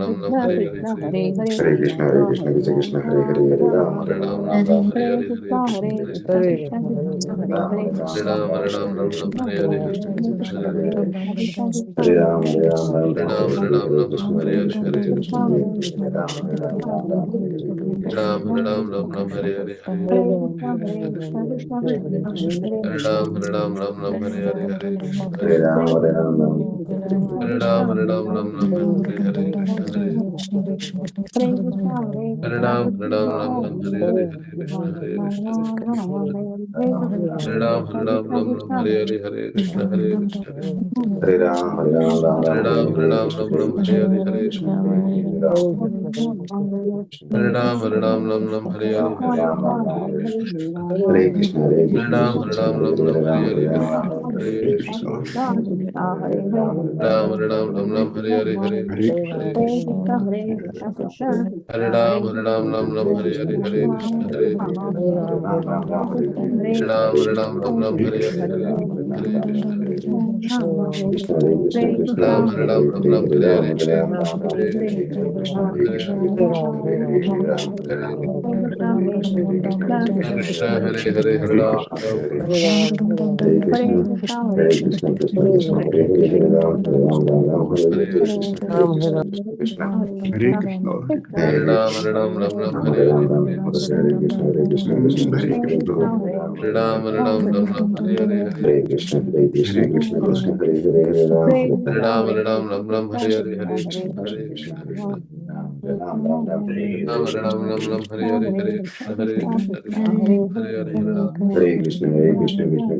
Ram, Hare Hare Krishna, Hare Krishna, Krishna Hare Ram Krishna, Hare Krishna Hare Ram, Hare Ram, Hare Krishna, Hare Hare Krishna, Krishna, Hare Krishna Krishna, Krishna, Hare Hare Ram, Hare Ram, Hare Ram, Ram Ram, Hare Hare Krishna, Hare Krishna, Ram, Hare Ram, Ram Ram, Hare Hare, Hare Krishna, Hare Krishna, Hare Ram, Hare Ram, Hare Ram, Ram Ram, Hare Hare, Hare Krishna, Hare Krishna, Hare Ram, Hare Ram, Hare Ram, Ram Ram, Hare Hare, Hare Krishna, Hare Krishna, Hare Ram, Hare Ram, Ram Ram, Hare Hare, Hare Hare Krishna, Krishna, Hare Hare Krishna, Krishna, Krishna Krishna, Hare Ram, Hare Ram, Ram Ram, Hare Hare, Hare Krishna, Hare Krishna, Krishna Hare Ram, Hare Ram, Hare Ram, Hare Ram, Ram Ram, Hare Hare, Hare Krishna, Hare Ram, Ram Ram, Hare Hare, Hare Krishna, Hare Hare Krishna, Krishna, Hare Ram, Hare Ram, Hare Ram, Ram Ram, Hare Hare, Hare Krishna, Hare Krishna, Hare Ram, Hare Ram, Ram Ram, Hare Hare, Hare Krishna, Hare Krishna, Hare Ram, Hare Ram, Ram Ram, Hare Hare, Hare Hare Krishna, Ram, Hare Hare Krishna, Ram, Krishna Krishna, Hare Ram, Hare Ram, Ram Ram, Hare Hare, Hare Krishna, Hare Krishna, Hare Ram, Hare Ram, Ram Ram, Hare Hare, Hare Krishna, Hare Krishna, Hare Ram, Hare Ram, Ram Ram, Hare Hare, Hare Krishna, Hare Krishna, Krishna Krishna, Hare Ram, Hare Ram, Ram Ram, Hare Hare, Hare Krishna, Hare Krishna, Krishna Krishna, Hare Ram, Hare Ram, Ram Ram, Hare Hare, Hare Krishna, Hare Krishna, Krishna Krishna, Hare Ram, Hare Ram, Ram Ram, Hare Hare, Hare Krishna, Hare Krishna, Krishna Krishna, Hare Ram, Hare Ram, Ram Ram, Hare Hare, Hare Krishna, Hare Krishna, Krishna Krishna, Ram, Hare Ram, Ram Ram, Hare Hare, Hare Krishna, Hare Krishna, Krishna Krishna, Hare Ram, Hare Ram, Ram Ram, Hare Hare, Hare Krishna, Hare Krishna, Krishna Krishna, Hare Ram, Hare Ram, Ram Ram, Hare Hare, Hare Krishna, Hare Krishna, Krishna Krishna, Hare Ram, Hare Ram, Ram Ram, Hare Hare, Hare Krishna, Hare Krishna, Krishna Hare Hare, Hare Krishna, Hare Krishna, Krishna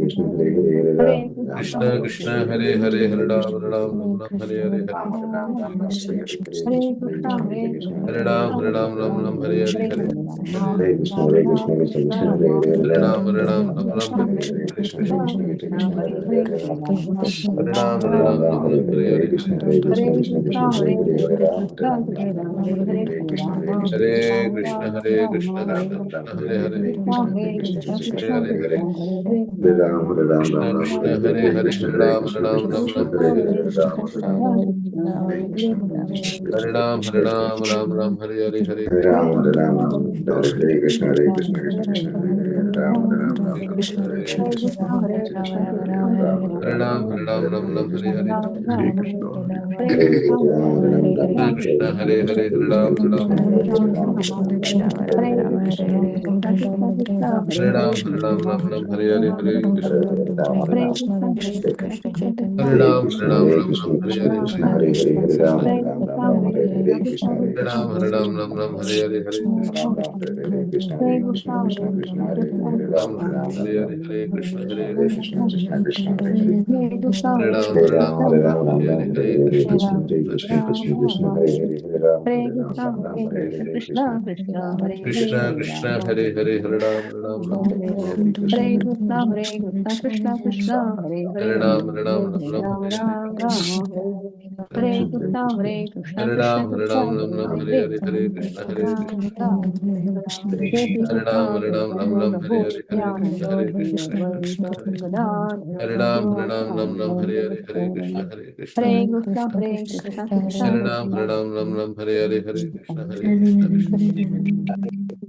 Krishna, Hare Hare, Hare Ram, Hare Ram, Ram Ram, Hare Hare, Hare Krishna, Krishna Krishna, Hare Ram, Hare Ram, Ram Ram, Hare Hare, Hare Krishna, Hare Krishna, Krishna Krishna, Hare Ram, Hare Ram, Ram Ram, Hare Hare, Hare Krishna, Hare Krishna, Krishna Krishna, Hare Ram, Hare Ram, Ram Ram, Hare Hare, Hare Krishna, Hare Krishna, Krishna Ram, Hare Ram, Ram Ram, Hare Hare, Hare Krishna, Hare Krishna, Krishna Krishna, Hare Hare, Hare Ram, Krishna Krishna, Hare Hare, Hare Ram, Hare Ram, Ram Ram, Hare Hare, Hare Krishna, Krishna Krishna, Hare Ram, Ram Ram, Hare Hare, Hare Krishna, Hare Krishna, Hare Ram, Hare Ram, Ram Ram, Hare Hare, Hare Krishna, Hare Krishna, Hare Ram, Hare Ram, Ram Ram, Hare Hare, Hare Krishna, Hare Krishna, Krishna Krishna, Hare Krishna, Hare Krishna, Krishna Krishna, Hare Hare, Hare Hare, Hare Krishna, Krishna, Hare Hare, Hare Ram, Hare Ram, Ram Ram, Hare Hare, Hare Krishna, Hare Ram, Hare Ram, Ram Ram, Hare Hare, Hare Krishna, Hare Krishna, Hare Krishna, Hare Ram, Hare Ram, Ram Ram, Hare Hare, Hare Krishna, Krishna Krishna, Hare Hare, Hare Ram, Hare Ram, Ram Ram, Hare Hare, Hare Ram, Hare Ram, Ram Ram, Hare Hare, Hare Krishna, Hare Ram, Hare Ram, Ram Ram, Hare Hare, Hare Krishna, Hare Krishna, Hare Ram, Hare Ram, Ram Ram, Hare Hare, Hare Krishna, Ram Ram, Hare Hare, Hare Krishna, Hare Krishna, Krishna Krishna, Hare Ram, Hare Ram, Ram Ram, Hare Hare, Hare Krishna, Hare Krishna, Krishna Krishna, Hare Hare, Hare Ram, Hare Ram, Ram Ram, Hare Hare, Hare Ram, Hare Ram, Ram Ram, Hare Hare, Hare Krishna, Hare Ram, Hare Ram, Ram Ram, Hare Hare, Hare Krishna, Hare Krishna, Hare Ram, Hare Ram, Ram Ram, Hare Hare, Hare Krishna, Hare Krishna, Krishna Krishna, Hare Ram, Hare Ram, Ram Ram, Hare Hare, Hare Krishna, Hare Krishna, Hare Ram, Hare Ram, Ram Ram, Hare Hare, Hare Krishna, Hare Krishna, Krishna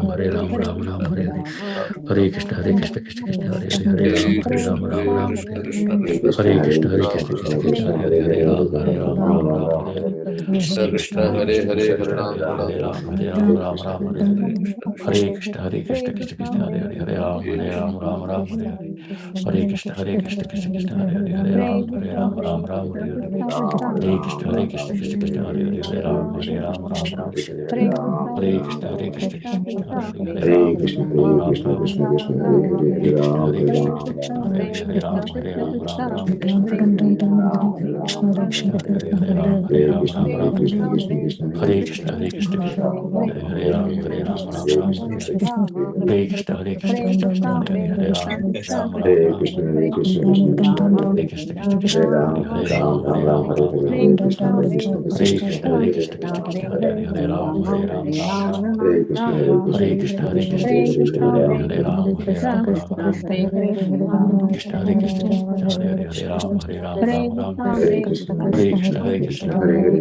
Ram, Hare Ram, Ram Ram, Hare Hare. Hare Krishna, Krishna Krishna, Hare Hare, Hare Ram, Hare Ram, Ram Ram, Hare Hare. Hare Krishna, Krishna Krishna, Hare Hare, Hare Ram, Hare Ram, Ram Ram, Hare Hare. Hare Krishna, Krishna Krishna, Hare Hare, Hare Ram, Hare Ram, Ram Ram, Hare Hare. Hare Krishna, Krishna Krishna, Hare Hare, Hare Ram, Hare Ram, Ram Ram, Hare Hare. Hare Krishna, Krishna Krishna, Hare Hare, Hare Ram, Hare Ram, Ram Ram, Hare Hare. Hare Krishna, Krishna Krishna, Hare Hare, Hare Ram, Hare Ram, Ram Ram, Hare Hare. Hare Krishna, Krishna Krishna, Hare Hare, Hare Ram, Hare Ram, Ram Ram, Hare Hare. Hare Krishna, Krishna Krishna, Hare Hare, Hare Ram, Hare Ram, Ram Ram, Hare Hare. Hare Krishna, Hare Ram, Hare Ram, Ram Ram, Hare Hare. Hare Krishna, Krishna Krishna, Hare Hare Ram, Hare Ram, Ram Ram, Hare Hare. Hare Krishna, Krishna Krishna, Hare Hare, Hare Ram, Hare Ram, Ram Ram, Hare Hare. Hare Krishna, Krishna Krishna, Hare Hare Ram, Hare Ram, Ram Ram, Hare Hare. Hare Krishna, Krishna Krishna, Hare Hare, Hare Ram, Hare Ram, Ram Ram, Hare Hare. Hare Krishna, Krishna Krishna, Hare Hare, Hare Ram, Hare Ram, Ram Ram, Hare Hare. Krishna, Krishna Krishna, Hare Hare, Hare Ram, Hare Ram, Ram Ram, Hare Hare. Hare Krishna, Krishna Krishna,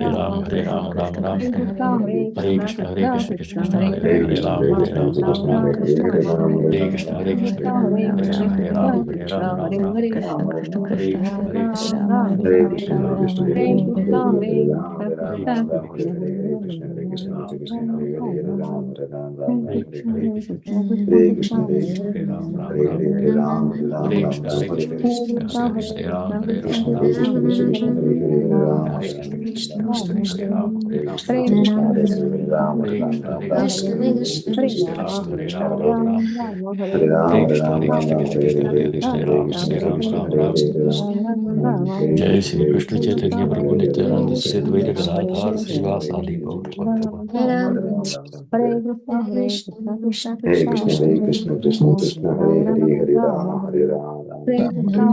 Hare Rama, Hare Rama, Rama Rama, Krishna, Hare Hare Hare, Hare Krishna, Hare Krishna, Krishna Krishna, Hare Hare, Hare Hare Krishna, Rama, Hare Hare Rama, Krishna, Rama Rama, Krishna Krishna, Hare Hare Krishna, Hare Hare Krishna, Rama, Krishna Hare Krishna, Rama, Hare Rama Hare, Hare Hare Rama, Hare Rama, Rama Krishna, Rama, Krishna Hare Krishna, Krishna, Hare Hare Hare Krishna, Rama, Hare Krishna Rama, Krishna, Rama Hare Rama, Hare, Hare Hare Krishna, Hare Krishna, Hare Krishna, Hare Krishna, Krishna Krishna, Hare Hare, Hare Rama, Rama Rama, Hare Krishna, Hare Krishna, Krishna Krishna, Hare Hare, Hare Rama, Hare Rama, Rama Rama, Hare Krishna, Krishna Krishna, Hare Rama, Hare Rama, Rama Rama, Hare Krishna, Hare Krishna, Hare Rama, Hare Rama, Rama Rama, Hare Krishna, Hare Krishna, Krishna Krishna, Hare Hare, Hare Rama, Hare Rama, Rama Rama. जय श्री कृष्ण चैतन्य प्रभु नित्यानंद श्री द्वैत गदाधर श्रीवासादि गौर भक्तगण। Hare Krishna, Krishna Krishna, Hare Hare, Hare Rama, Hare Rama, Rama Rama, Hare Krishna,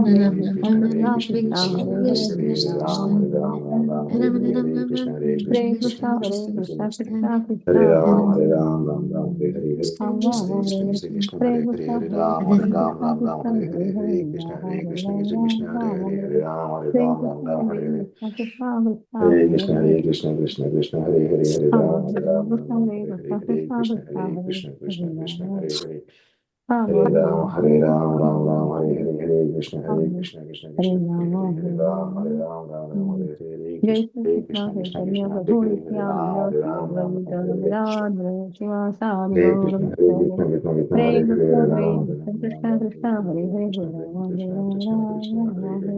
Hare Krishna, Krishna Krishna, Hare Hare, Hare Rama, Hare Rama, Rama Rama, Hare Hare, Hare Krishna, Hare Krishna, Krishna Krishna, Hare Rama, Hare Rama, Rama Rama, Hare Hare, Hare Krishna, Krishna Hare Hare, Hare Rama, Hare Rama, Rama Rama, Hare Hare, Hare Krishna, Hare Krishna, Krishna Hare Hare, Hare Rama, Hare Rama, Rama Rama, Hare Hare, Hare Krishna, Hare Krishna, Krishna Krishna, Hare Hare, Hare Rama, Hare Rama, Rama Rama, Hare Hare, Hare Krishna, Hare Krishna, Krishna Krishna, Hare Hare. Hare Ram, Ram Ram, Hare Hare, Hare Krishna, Krishna Krishna, Hare Hare, Hare Ram, Ram Ram, Hare Hare, Hare जय Krishna, Shri Krishna Krishna Krishna, चैतन्य Hare प्रभु Hare, Hare Ram, Nityanand Shri Ram Ram, अद्वैत Hare Hare, Gadadhar शिवासादि Hare गौर Krishna, भक्तों Krishna Krishna, हरे Hare Hare, Krishna Hare हरे Ram, Krishna Ram Ram, Krishna Hare Krishna हरे Hare, हरे Krishna, हरे Hare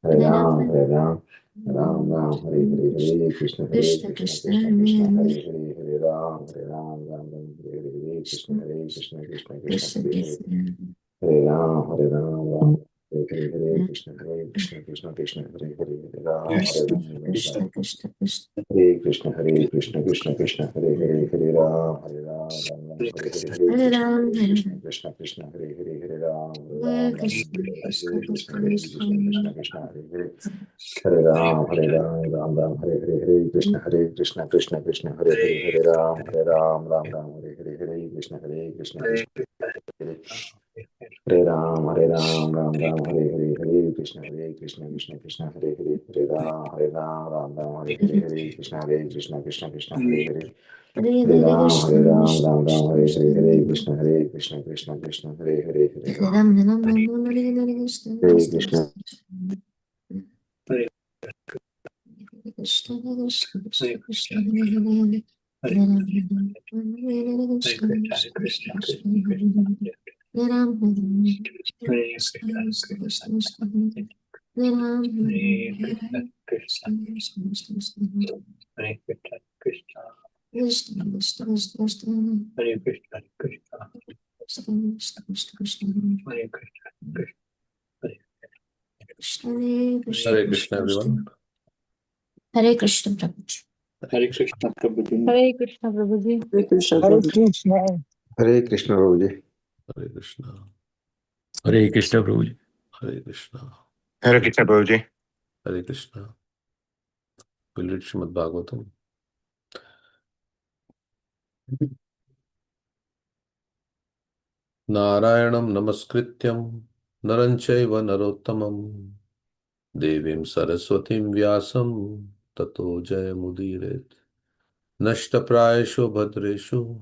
Ram हरे Krishna, Ram Krishna Krishna, Ram Hare Ram Hare, हरे Hare हरे Krishna, हरे Krishna Krishna Krishna Krishna Krishna, Krishna हरे Ram Hare Ram, Krishna Krishna Krishna Krishna, Krishna Krishna Hare Hare. Hare हरे Ram Ram, Hare Ram, Ram Ram, Hare Hare, Hare Krishna, Hare Krishna Krishna, Krishna Krishna Krishna, हरे Hare Hare, Hare Ram, Hare Ram, Ram Ram, Hare Hare, Hare Krishna, Hare Krishna, Krishna Krishna, Krishna Hare Hare, Krishna Hare Ram, Hare Ram, Ram Hare Hare, Hare Krishna, Hare Krishna, Krishna Krishna, Hare Hare, Hare Ram, Hare Krishna Ram, Ram Ram, Krishna Krishna Krishna Hare Krishna, Hare Krishna, Krishna Krishna, Hare Hare, Hare Ram, Hare Ram, Ram Ram, Hare Hare, Hare हरे Krishna, Ram Hare हरे Krishna, Ram Krishna Krishna, Hare Hare, Hare Ram, Hare हरे Ram, Ram Ram, Krishna Hare Hare, Krishna Hare Krishna Krishna, Hare Krishna, Krishna Krishna Krishna, Hare Hare, Hare Ram, Hare Ram, Ram Ram, Hare Hare, Hare Krishna, Hare Krishna, Krishna Krishna, Hare Hare, Hare Ram, Hare Ram, Ram Ram, Hare Hare, Hare Krishna, Hare Krishna, Krishna Hare Hare Ram, Ram Ram, Hare Hare, Hare Krishna, Hare Krishna, Krishna Krishna, Hare Hare, Hare Ram, Ram Ram, Hare Hare, Hare Krishna, Hare Krishna, Krishna Krishna, Hare Hare, हरे Hare Krishna Ram, Krishna Ram Ram, Krishna Hare Hare, Hare Krishna Krishna, Hare Krishna, Krishna Krishna, Hare Hare, Hare हरे Ram, Ram हरे Ram Hare Hare Krishna Hare Krishna Krishna, Krishna Krishna Krishna Krishna Hare Hare Hare Hare Ram हरे राम हरे हरे कृष्ण कृष्ण कृष्ण कृष्ण हरे हरे हरे राम हरे राम कृष्ण कृष्ण कृष्ण हरे राम हरे राम कृष्ण कृष्ण कृष्ण कृष्ण कृष्ण कृष्ण कृष्ण कृष्ण कृष्ण कृष्ण कृष्ण कृष्ण हरे Krishna Hare Krishna Krishna, Krishna everyone. हरे कृष्ण प्रभु जी Hare Krishna. हरे कृष्ण प्रभु जी Hare Krishna Hare Prabhuji. Krishna, Hare Krishna, Prabhuji. Hare Krishna. हरे कृष्ण प्रभु जी। Hare Krishna. Hare Krishna, Prabhuji. Hare Krishna. We'll read Srimad Bhagavatam. Narayanam namaskrityam naram chaiva narottamam devim saraswatim vyasam tato jayamudiret nashtaprayasho bhadreshu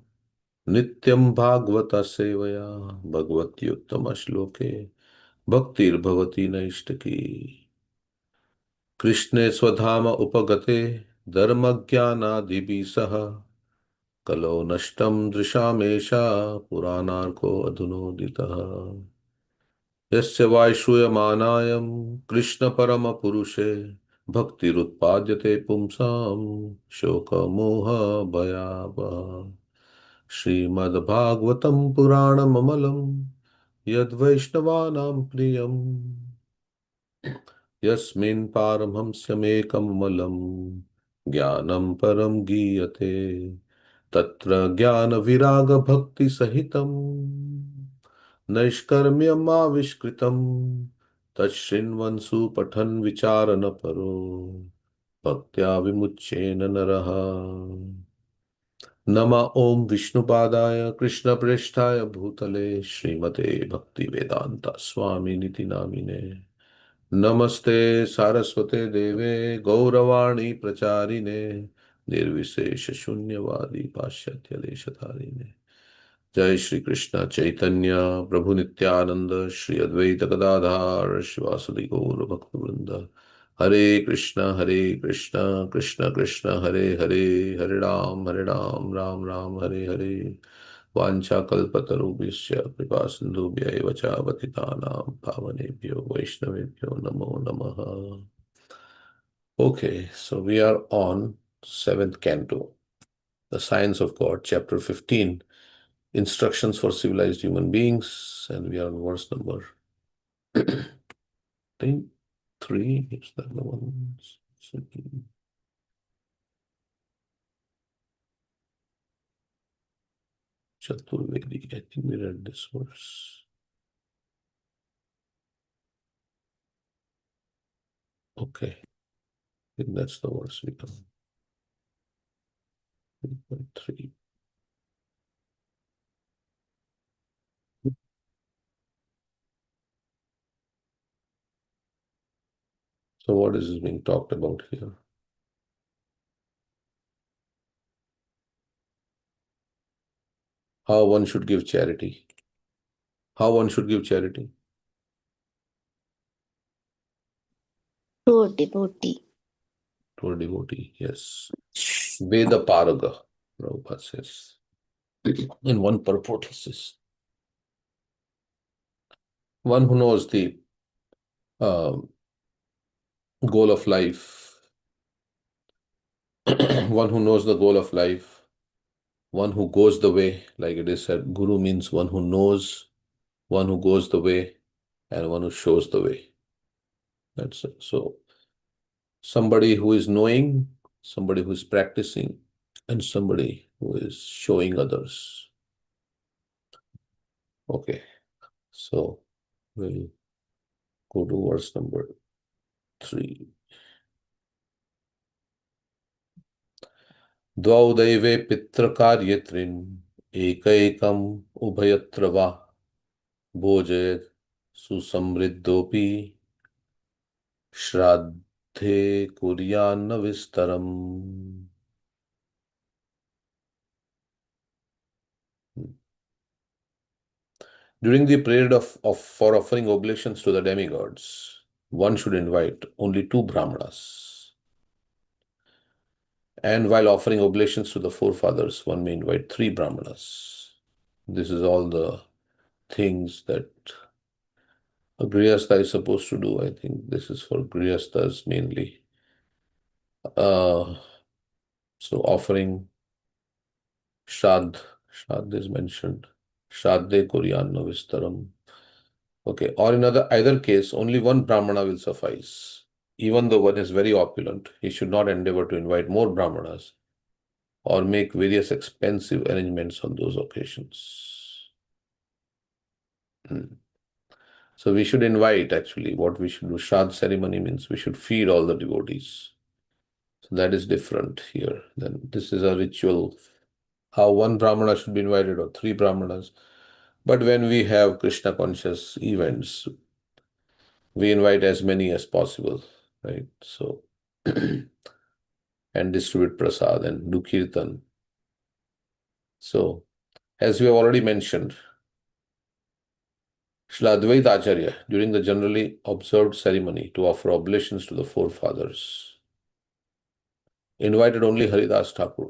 nityam bhagavata sevaya bhagavati uttama shloke bhaktir bhavati naishtaki कृष्णे स्वधाम उपगते धर्मज्ञानादिभिः सह कलौ नष्टं दृशामेषा पुराणार्को अधुनोदितः यस्य वायुष्ूयमानायं कृष्णपरमपुरुषे भक्तिरुत्पाद्यते पुंसां शोकमोहभयावहा श्रीमद्भागवतं पुराणममलं यद्वैष्णवानां प्रियम् यस्मिन् पारमहंस्यमेकममलं ज्ञानं परं गीयते तत्र ज्ञानविरागभक्तिसहितं नैष्कर्म्यमाविष्कृतं तच्छृण्वन् सुपठन् विचारणपरो भक्त्या विमुच्येन नरः नमः ॐ विष्णुपादाय कृष्णप्रेष्ठाय भूतले श्रीमते भक्तिवेदान्त स्वामिनिति नामिने नमस्ते सारस्वते देवे गौरवाणी प्रचारिणे निर्विशेष शून्यवादी पाश्चात्य देशधारिणे जय श्री कृष्ण चैतन्य प्रभु नित्यानंद श्री अद्वैत गदाधार शिवासुदि गौर भक्त वृंद हरे कृष्ण कृष्ण कृष्ण हरे हरे हरे राम राम राम हरे हरे वाञ्छाकल्पतरुभ्यश्च कृपा सिन्धुभ्यैव च पतितानां पावनेभ्यो वैष्णवेभ्यो नमो नमः. Okay, so we are on seventh canto, the science of God, chapter 15, instructions for civilized human beings, and we are on verse number I think 3. Is that the one? Chaturvedi. I think we read this verse. Okay, I think that's the verse we have. 3.3. So what is being talked about here? How one should give charity. How one should give charity? To a devotee. To a devotee, yes. Veda Paraga, Prabhupada says. In one purport, he says. One who knows the um, goal of life, one who knows the goal of life, one who goes the way, like it is said, Guru means one who knows, one who goes the way, and one who shows the way. That's it. So somebody who is knowing, somebody who is practicing, and somebody who is showing others. Okay, so we'll go to verse number 3. द्वौ दैवे पितृकार्ये त्रीन् एकैकम् उभयत्र वा भोजयेत् सुसमृद्धोऽपि श्राद्धे कुर्यान्न विस्तरम्. During the period for offering oblations to the demigods, one should invite only 2 brahmanas. And while offering oblations to the forefathers, one may invite 3 brahmanas. This is all the things that a grihastha is supposed to do. I think this is for grihasthas mainly. So offering Shraddh is mentioned. Shraddhe Kuryanna Vistaram. Okay, or in either case, only one Brahmana will suffice. Even though one is very opulent, he should not endeavor to invite more Brahmanas or make various expensive arrangements on those occasions. So we should invite, actually, what we should do. Shraddh ceremony means we should feed all the devotees. So that is different here. Then this is a ritual. How one Brahmana should be invited or 3 Brahmanas. But when we have Krishna conscious events, we invite as many as possible, right? So, and distribute prasad and do kirtan. So, as we have already mentioned, Srila Advaita Acharya, during the generally observed ceremony to offer oblations to the forefathers, invited only Haridas Thakur.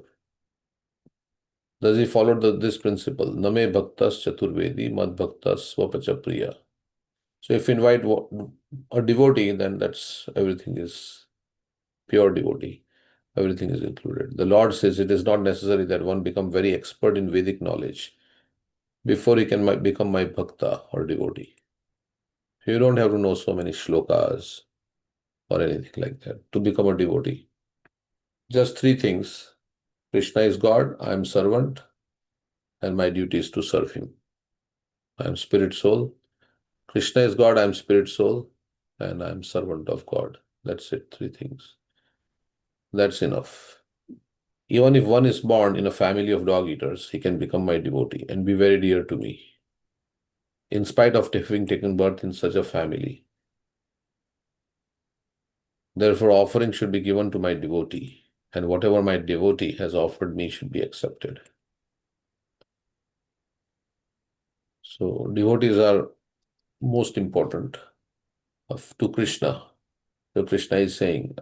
Thus he followed this principle, Name Bhaktas Chaturvedi Mad Bhaktas Swapacha Priya. So if you invite a devotee, then that's everything is pure devotee. Everything is included. The Lord says it is not necessary that one become very expert in Vedic knowledge before he can become my bhakta or devotee. You don't have to know so many shlokas or anything like that to become a devotee. Just 3 things. Krishna is God, I am servant, and my duty is to serve him. I am spirit soul. Krishna is God, I am spirit soul, and I am servant of God. That's it, 3 things. That's enough. Even if one is born in a family of dog eaters, he can become my devotee and be very dear to me, in spite of having taken birth in such a family. Therefore, offering should be given to my devotee, and whatever my devotee has offered me should be accepted. So, devotees are most important to Krishna. So, Krishna is saying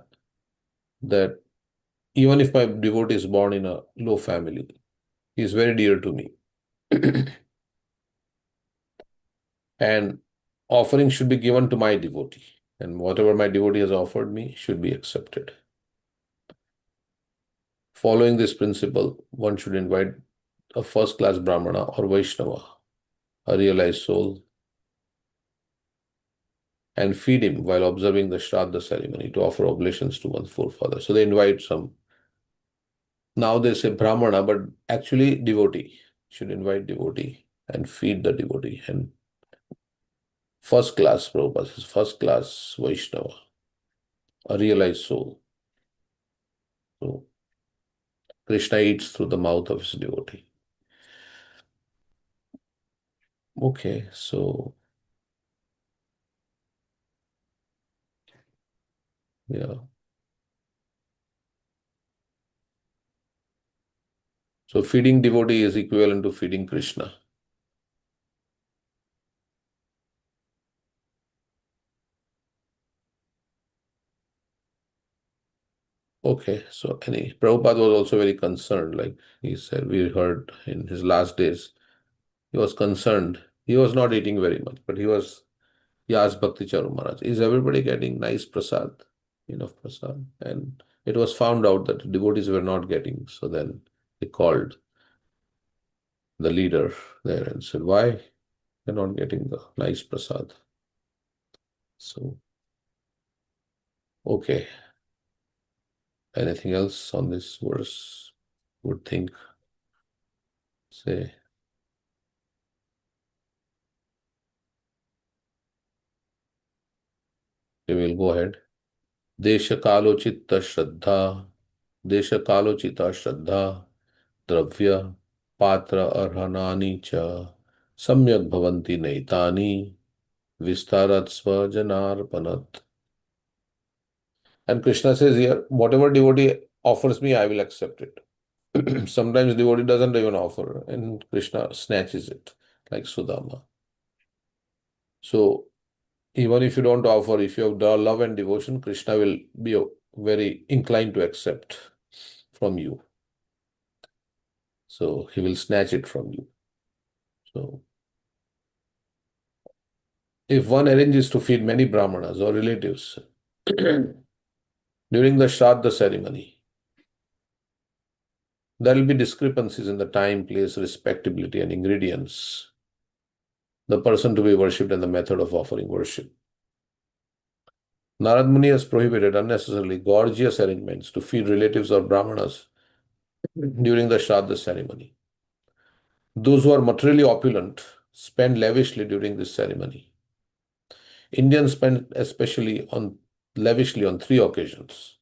that even if my devotee is born in a low family, he is very dear to me. And offering should be given to my devotee, and whatever my devotee has offered me should be accepted. Following this principle, one should invite a first-class Brahmana or Vaishnava, a realized soul, and feed him while observing the Shraddha ceremony to offer oblations to one's forefather. So they invite some. Now they say Brahmana, but actually devotee. Should invite devotee and feed the devotee. And first class Prabhupada is first class Vaishnava, a realized soul. So Krishna eats through the mouth of his devotee. Okay, so Yeah. So feeding devotee is equivalent to feeding Krishna. Okay, so Prabhupada was also very concerned, like he said, we heard in his last days, he was concerned. He was not eating very much, but he asked Bhakti Charu Maharaj, is everybody getting nice prasad, enough prasad? And it was found out that devotees were not getting. So then he called the leader there and said, why they're not getting the nice prasad? So, okay. Anything else on this verse? Would think, say. We will go ahead. देशकालोचित श्रद्धा देशकालोचित श्रद्धा द्रव्य पात्र अर्हणानि च सम्यक भवन्ति नैतानि विस्तारत स्वजनार्पणत. And Krishna says here, whatever devotee offers me, I will accept it. Sometimes devotee doesn't even offer, and Krishna snatches it, like Sudama. So even if you don't offer, if you have love and devotion, Krishna will be very inclined to accept from you. So he will snatch it from you. So if one arranges to feed many brahmanas or relatives during the Shraddha ceremony, there will be discrepancies in the time, place, respectability, and ingredients, the person to be worshipped, and the method of offering worship. Narad Muni has prohibited unnecessarily gorgeous arrangements to feed relatives or brahmanas during the Shraddha ceremony. Those who are materially opulent spend lavishly during this ceremony. Indians spend lavishly on three occasions: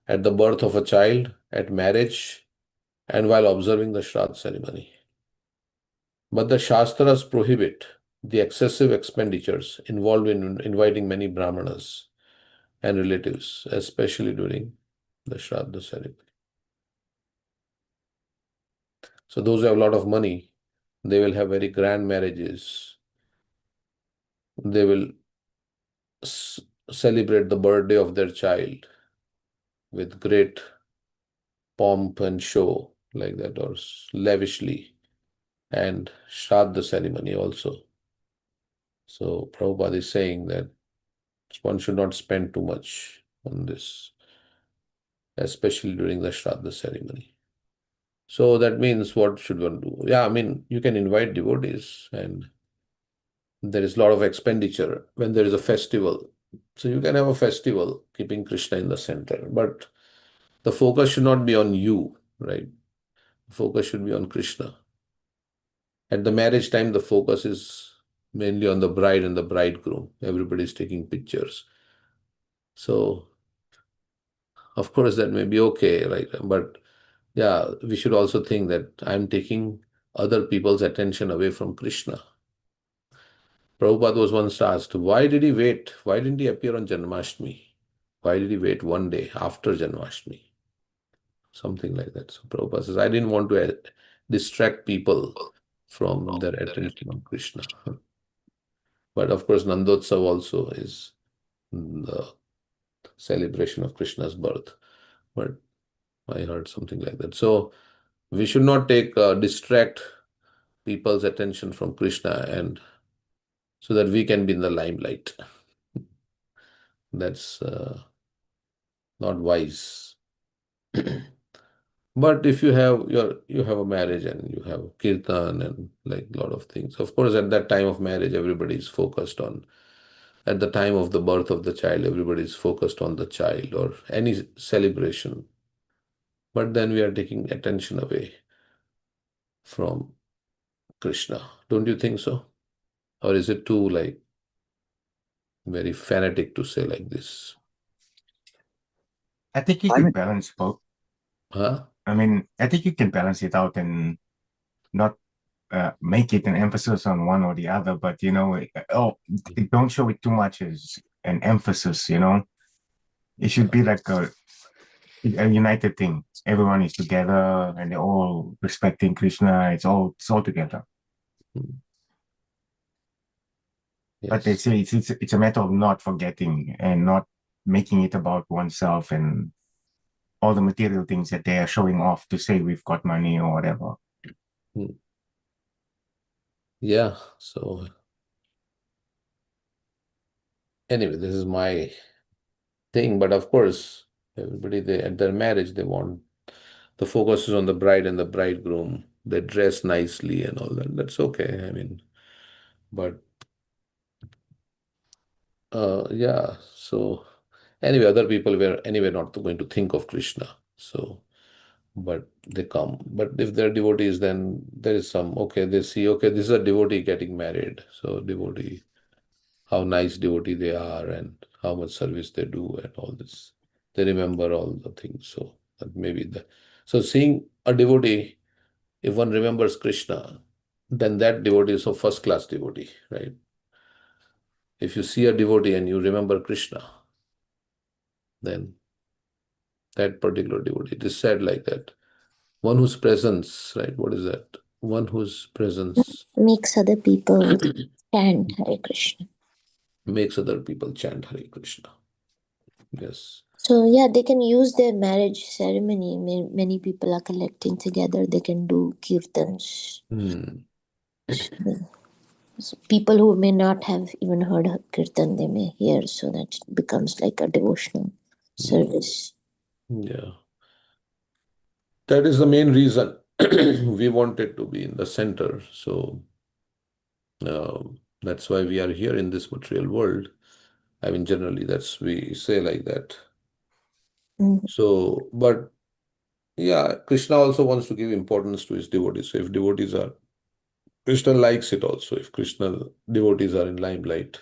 at the birth of a child, at marriage, and while observing the Shraddha ceremony. But the Shastras prohibit the excessive expenditures involved in inviting many brahmanas and relatives, especially during the Shraddha ceremony. So those who have a lot of money, they will have very grand marriages. They will celebrate the birthday of their child with great pomp and show, like that, or lavishly, and Shraddha ceremony also. So Prabhupada is saying that one should not spend too much on this, especially during the Shraddha ceremony. So that means what should one do? Yeah, I mean, you can invite devotees, and there is a lot of expenditure when there is a festival. So you can have a festival keeping Krishna in the center, but the focus should not be on you, right? The focus should be on Krishna. At the marriage time, the focus is mainly on the bride and the bridegroom. Everybody is taking pictures. So, of course, that may be okay, right? But yeah, we should also think that I'm taking other people's attention away from Krishna. Prabhupada was once asked, why did he wait? Why didn't he appear on Janmashtami? Why did he wait one day after Janmashtami? Something like that. So Prabhupada says, I didn't want to distract people from their attention on Krishna. But of course, Nandotsav also is the celebration of Krishna's birth. But I heard something like that. So we should not distract people's attention from Krishna, and so that we can be in the limelight. That's not wise. But if you have a marriage and you have kirtan and like a lot of things, of course, at that time of marriage, everybody is focused on. At the time of the birth of the child, everybody is focused on the child or any celebration. But then we are taking attention away from Krishna. Don't you think so? Or is it too like very fanatic to say like this? I think you can balance both. Huh? I mean, I think you can balance it out and not make it an emphasis on one or the other, but don't show it too much as an emphasis, it should be like a united thing. Everyone is together and they're all respecting Krishna. It's all together. But they Yes. say it's a matter of not forgetting and not making it about oneself and all the material things that they are showing off to say we've got money or whatever. Yeah. So anyway, this is my thing. But of course, everybody at their marriage, they want the focus is on the bride and the bridegroom. They dress nicely and all that. That's okay. I mean, but yeah. So anyway, other people were anyway not going to think of Krishna. So, but they come. But if they're devotees, then there is some, okay, they see, okay, this is a devotee getting married. So devotee, how nice devotee they are and how much service they do and all this. They remember all the things. So that maybe so seeing a devotee, if one remembers Krishna, then that devotee is a first class devotee, right? If you see a devotee and you remember Krishna, then that particular devotee, it is said like that. One whose presence, right? What is that? One whose presence Makes other people chant Hare Krishna. makes other people chant Hare Krishna. Yes. So yeah, they can use their marriage ceremony. Many people are collecting together. They can do kirtans. So people who may not have even heard kirtan, they may hear. So that becomes like a devotional service. Yeah. That is the main reason we wanted to be in the center. So that's why we are here in this material world. I mean, generally, that's we say like that. So, but yeah, Krishna also wants to give importance to his devotees. So if devotees are, Krishna likes it also if Krishna devotees are in limelight.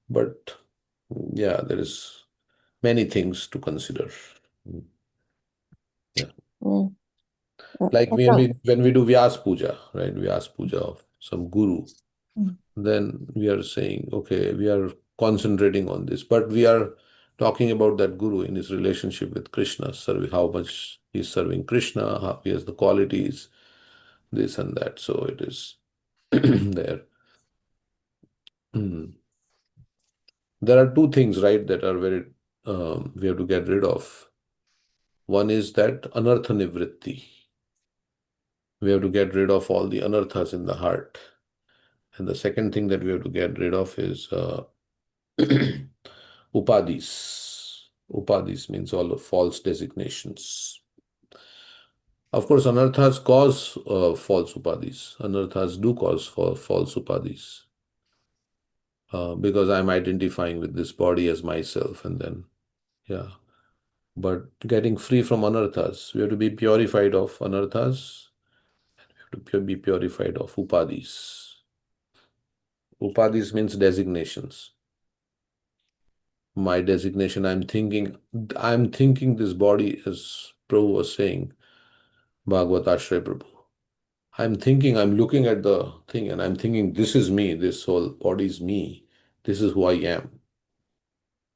But yeah, there is many things to consider. Yeah. Like when we do Vyas Puja, right? Vyas Puja of some guru, then we are saying, okay, we are concentrating on this, but we are talking about that guru in his relationship with Krishna, how much he's serving Krishna, how he has the qualities, this and that. So it is there. There are two things, right, that are very we have to get rid of. One is that anartha nivritti. We have to get rid of all the anarthas in the heart. And the second thing that we have to get rid of is upadis. Upadis means all the false designations. Of course, anarthas cause false upadis. Anarthas do cause false upadis. Because I'm identifying with this body as myself, and then, yeah. But getting free from anarthas, we have to be purified of anarthas, and we have to be purified of upadis. Upadis means designations. My designation, I'm thinking this body, as Prabhu was saying, Bhagavata Shrey Prabhu. I'm looking at the thing and I'm thinking, this is me, this whole body is me, this is who I am.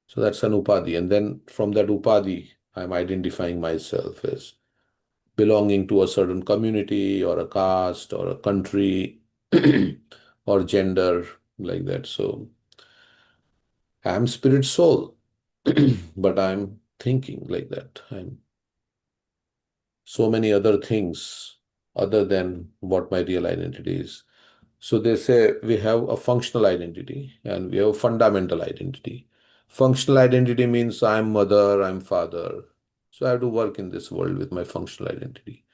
So that's an upadi. And then from that upadi, I'm identifying myself as belonging to a certain community or a caste or a country or gender, like that. So I'm spirit soul, but I'm thinking like that. I'm so many other things other than what my real identity is. So they say we have a functional identity and we have a fundamental identity. Functional identity means I'm mother, I'm father. So I have to work in this world with my functional identity.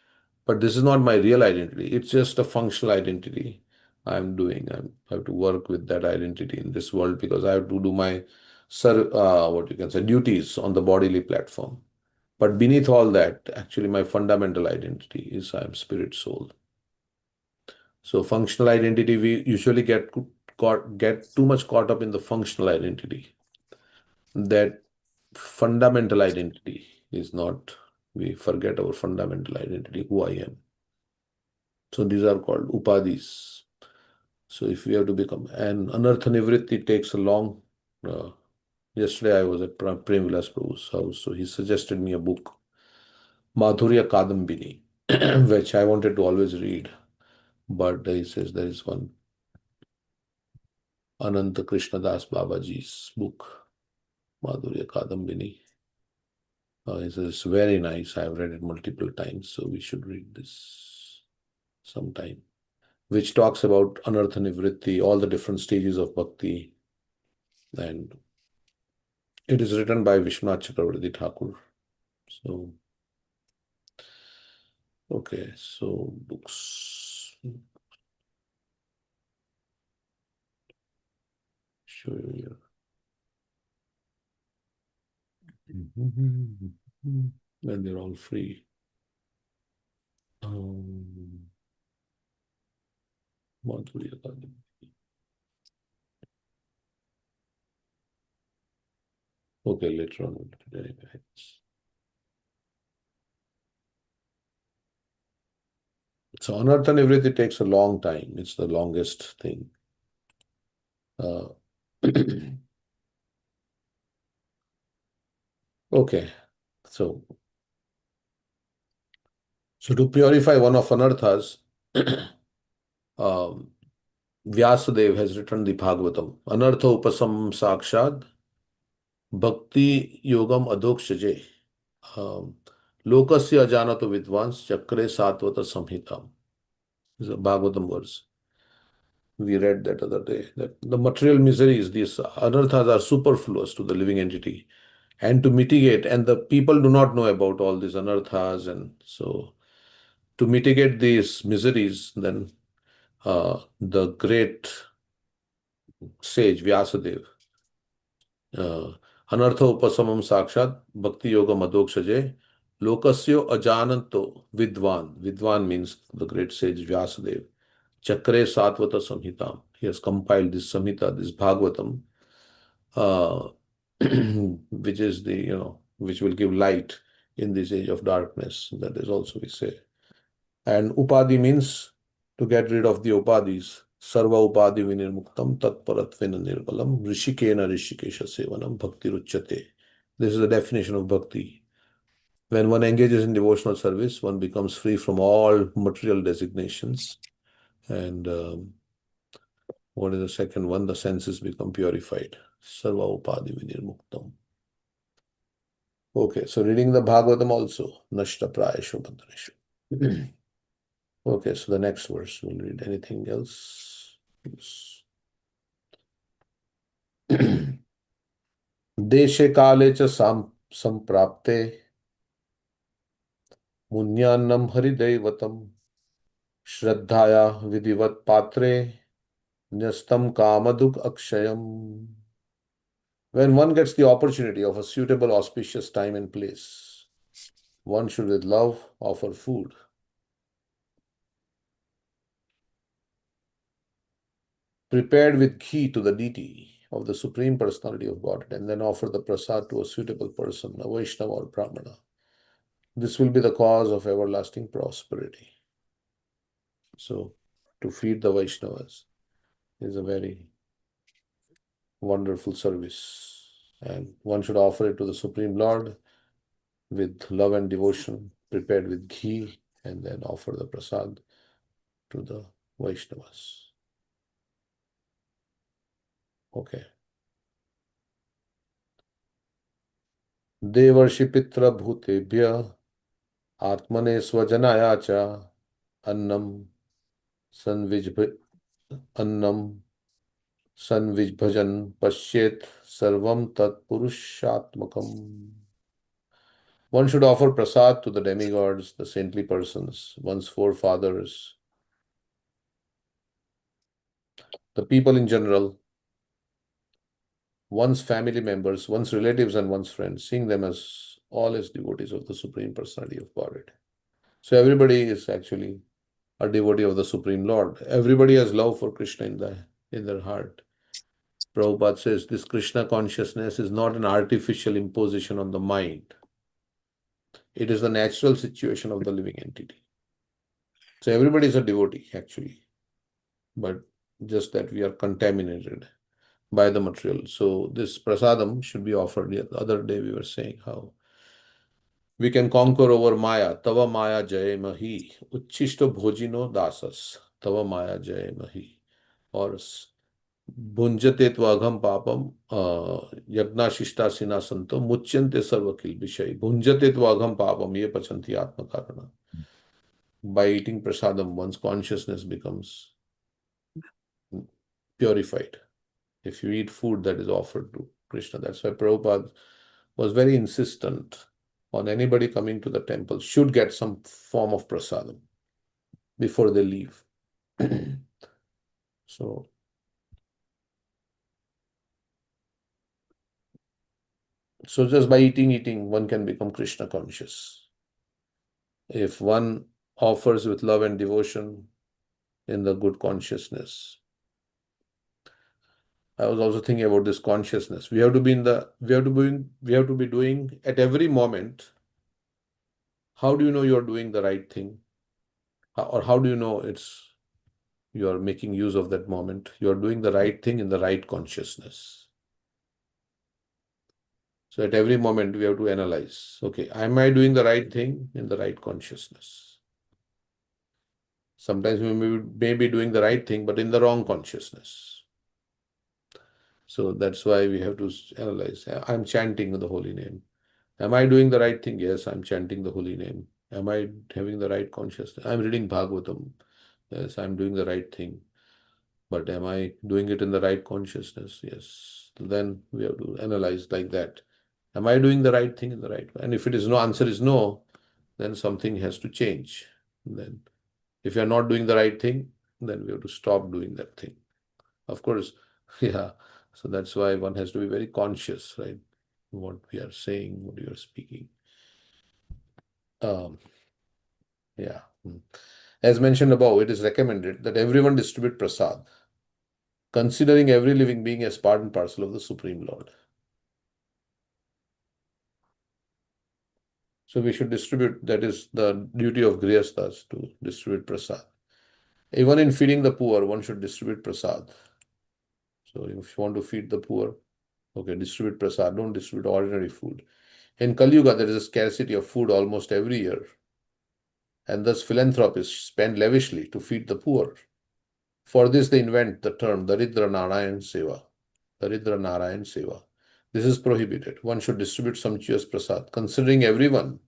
But this is not my real identity. It's just a functional identity I'm doing. I have to work with that identity in this world because I have to do my what you can say duties on the bodily platform. But beneath all that, actually, my fundamental identity is I am spirit soul. So functional identity, we usually get too much caught up in the functional identity. That fundamental identity is not. We forget our fundamental identity, who I am. So these are called upadis. So if we have to become an anartha nivritti takes a long, Yesterday I was at Prem Vilas Prabhu's house, so he suggested me a book, Madhurya Kadambini, which I wanted to always read. But he says there is one Ananta Krishna Das Babaji's book, Madhurya Kadambini. He says it's very nice. I've read it multiple times, so we should read this sometime. Which talks about Anartha Nivritti, all the different stages of bhakti. And it is written by Vishwanath Chakravarti Thakur. So, okay, so books. Show you here. And they're all free. Madhurya Kadambini. Okay, later on. Anyway. So Anartha Nivritti takes a long time. It's the longest thing. Okay, so to purify one of anarthas, Vyasadeva has written the Bhagavatam. Anartha upasam sakshad bhakti yogam adokshaje lokasya ajanato vidvans chakre satvata samhitam. This is a Bhagavatam verse. We read that other day, that the material miseries, these anarthas are superfluous to the living entity. And to mitigate, and the people do not know about all these anarthas, and so to mitigate these miseries, then the great sage Vyasadeva, anartha upasamam sakshat bhakti yoga madokshaje lokasyo ajananto vidvan. Vidvan means the great sage Vyasadeva. Chakre satvata samhitam. He has compiled this samhita, this Bhagavatam, which is the, which will give light in this age of darkness. That is also we say. And upadi means to get rid of the upadis. Sarva upadi vinirmuktam tatparatvena nirvalam rishikena rishikesha sevanam bhakti ruchyate. This is the definition of bhakti. When one engages in devotional service, one becomes free from all material designations. And what is the second one? The senses become purified. Sarva upadi vinirmuktam. Okay, so reading the Bhagavatam also. Nashta prayashu bandhaneshu. Okay, so the next verse, we'll read anything else. Deshe kale cha samprapte munyannam haridevatam shraddhaya vidivat patre nyastam kamaduk akshayam. When one gets the opportunity of a suitable auspicious time and place, one should with love offer food. Prepared with ghee to the deity of the Supreme Personality of Godhead, and then offer the prasad to a suitable person, a Vaishnava or Brahmana. This will be the cause of everlasting prosperity. So, to feed the Vaishnavas is a very wonderful service, and one should offer it to the Supreme Lord with love and devotion, prepared with ghee, and then offer the prasad to the Vaishnavas. Okay. Devarshi Pitra Bhutebhya Atmane Swajanaya cha Annam Sanvijbhajan Pashyet Sarvam Tat Purushatmakam. One should offer prasad to the demigods, the saintly persons, one's forefathers, the people in general, one's family members, one's relatives and one's friends, seeing them as all as devotees of the Supreme Personality of Godhead. So everybody is actually a devotee of the Supreme Lord. Everybody has love for Krishna in their heart. Prabhupada says this Krishna consciousness is not an artificial imposition on the mind. It is the natural situation of the living entity. So everybody is a devotee actually, but just that we are contaminated by the material. So this prasadam should be offered. The other day we were saying how we can conquer over Maya. Tava Maya Jaya Mahi. Uchishto Bhojino Dasas. Tava Maya Jaya Mahi. Or Bhunjate Tvagham Papam Yagna Shishta Sina Santo Muchyante Sarvakil Bishai. Bhunjate Tvagham Papam Ye Pachanti Atma Karana. By eating prasadam, one's consciousness becomes purified. If you eat food that is offered to Krishna, that's why Prabhupada was very insistent on anybody coming to the temple should get some form of prasadam before they leave. So just by eating, one can become Krishna conscious. If one offers with love and devotion in the good consciousness. I was also thinking about this consciousness. We have to be doing at every moment. How do you know you're doing the right thing? Or how do you know you're making use of that moment? You're doing the right thing in the right consciousness. So at every moment we have to analyze, okay, am I doing the right thing in the right consciousness? Sometimes we may be doing the right thing, but in the wrong consciousness. So that's why we have to analyze. I'm chanting the holy name. Am I doing the right thing? Yes, I'm chanting the holy name. Am I having the right consciousness? I'm reading Bhagavatam. Yes, I'm doing the right thing. But am I doing it in the right consciousness? Yes. Then we have to analyze like that. Am I doing the right thing in the right way? And if it is no, answer is no, then something has to change. Then if you're not doing the right thing, then we have to stop doing that thing. Of course, yeah. So that's why one has to be very conscious, right? What we are saying, what we are speaking. Yeah. As mentioned above, it is recommended that everyone distribute prasad, considering every living being as part and parcel of the Supreme Lord. So we should distribute, that is the duty of Grihasthas to distribute prasad. Even in feeding the poor, one should distribute prasad. So if you want to feed the poor, okay, distribute prasad, don't distribute ordinary food. In Kali Yuga, there is a scarcity of food almost every year, and thus philanthropists spend lavishly to feed the poor. For this, they invent the term Daridra Narayan Seva. Daridra Narayan Seva. This is prohibited. One should distribute sumptuous prasad, considering everyone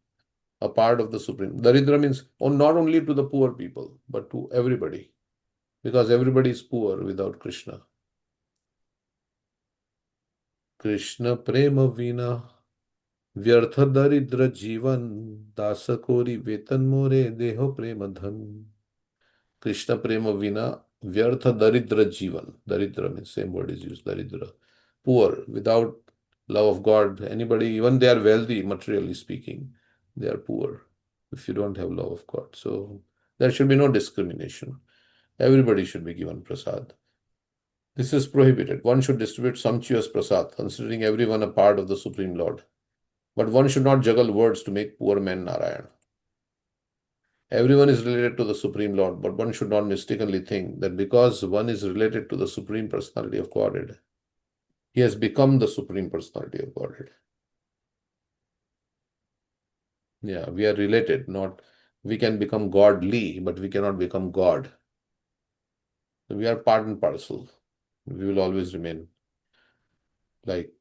a part of the Supreme. Daridra means not only to the poor people, but to everybody, because everybody is poor without Krishna. Krishna prema vina vyartha daridra jivan dasakori vetan more deho prema dhan. Krishna prema vina vyartha daridra jivan. Daridra means same word is used, daridra. Poor, without love of God. Anybody, even they are wealthy, materially speaking, they are poor if you don't have love of God. So there should be no discrimination. Everybody should be given prasad. This is prohibited. One should distribute sumptuous prasad, considering everyone a part of the Supreme Lord. But one should not juggle words to make poor men Narayan. Everyone is related to the Supreme Lord, but one should not mistakenly think that because one is related to the Supreme Personality of Godhead, he has become the Supreme Personality of Godhead. Yeah, we are related, not we can become godly, but we cannot become God. We are part and parcel. We will always remain. Like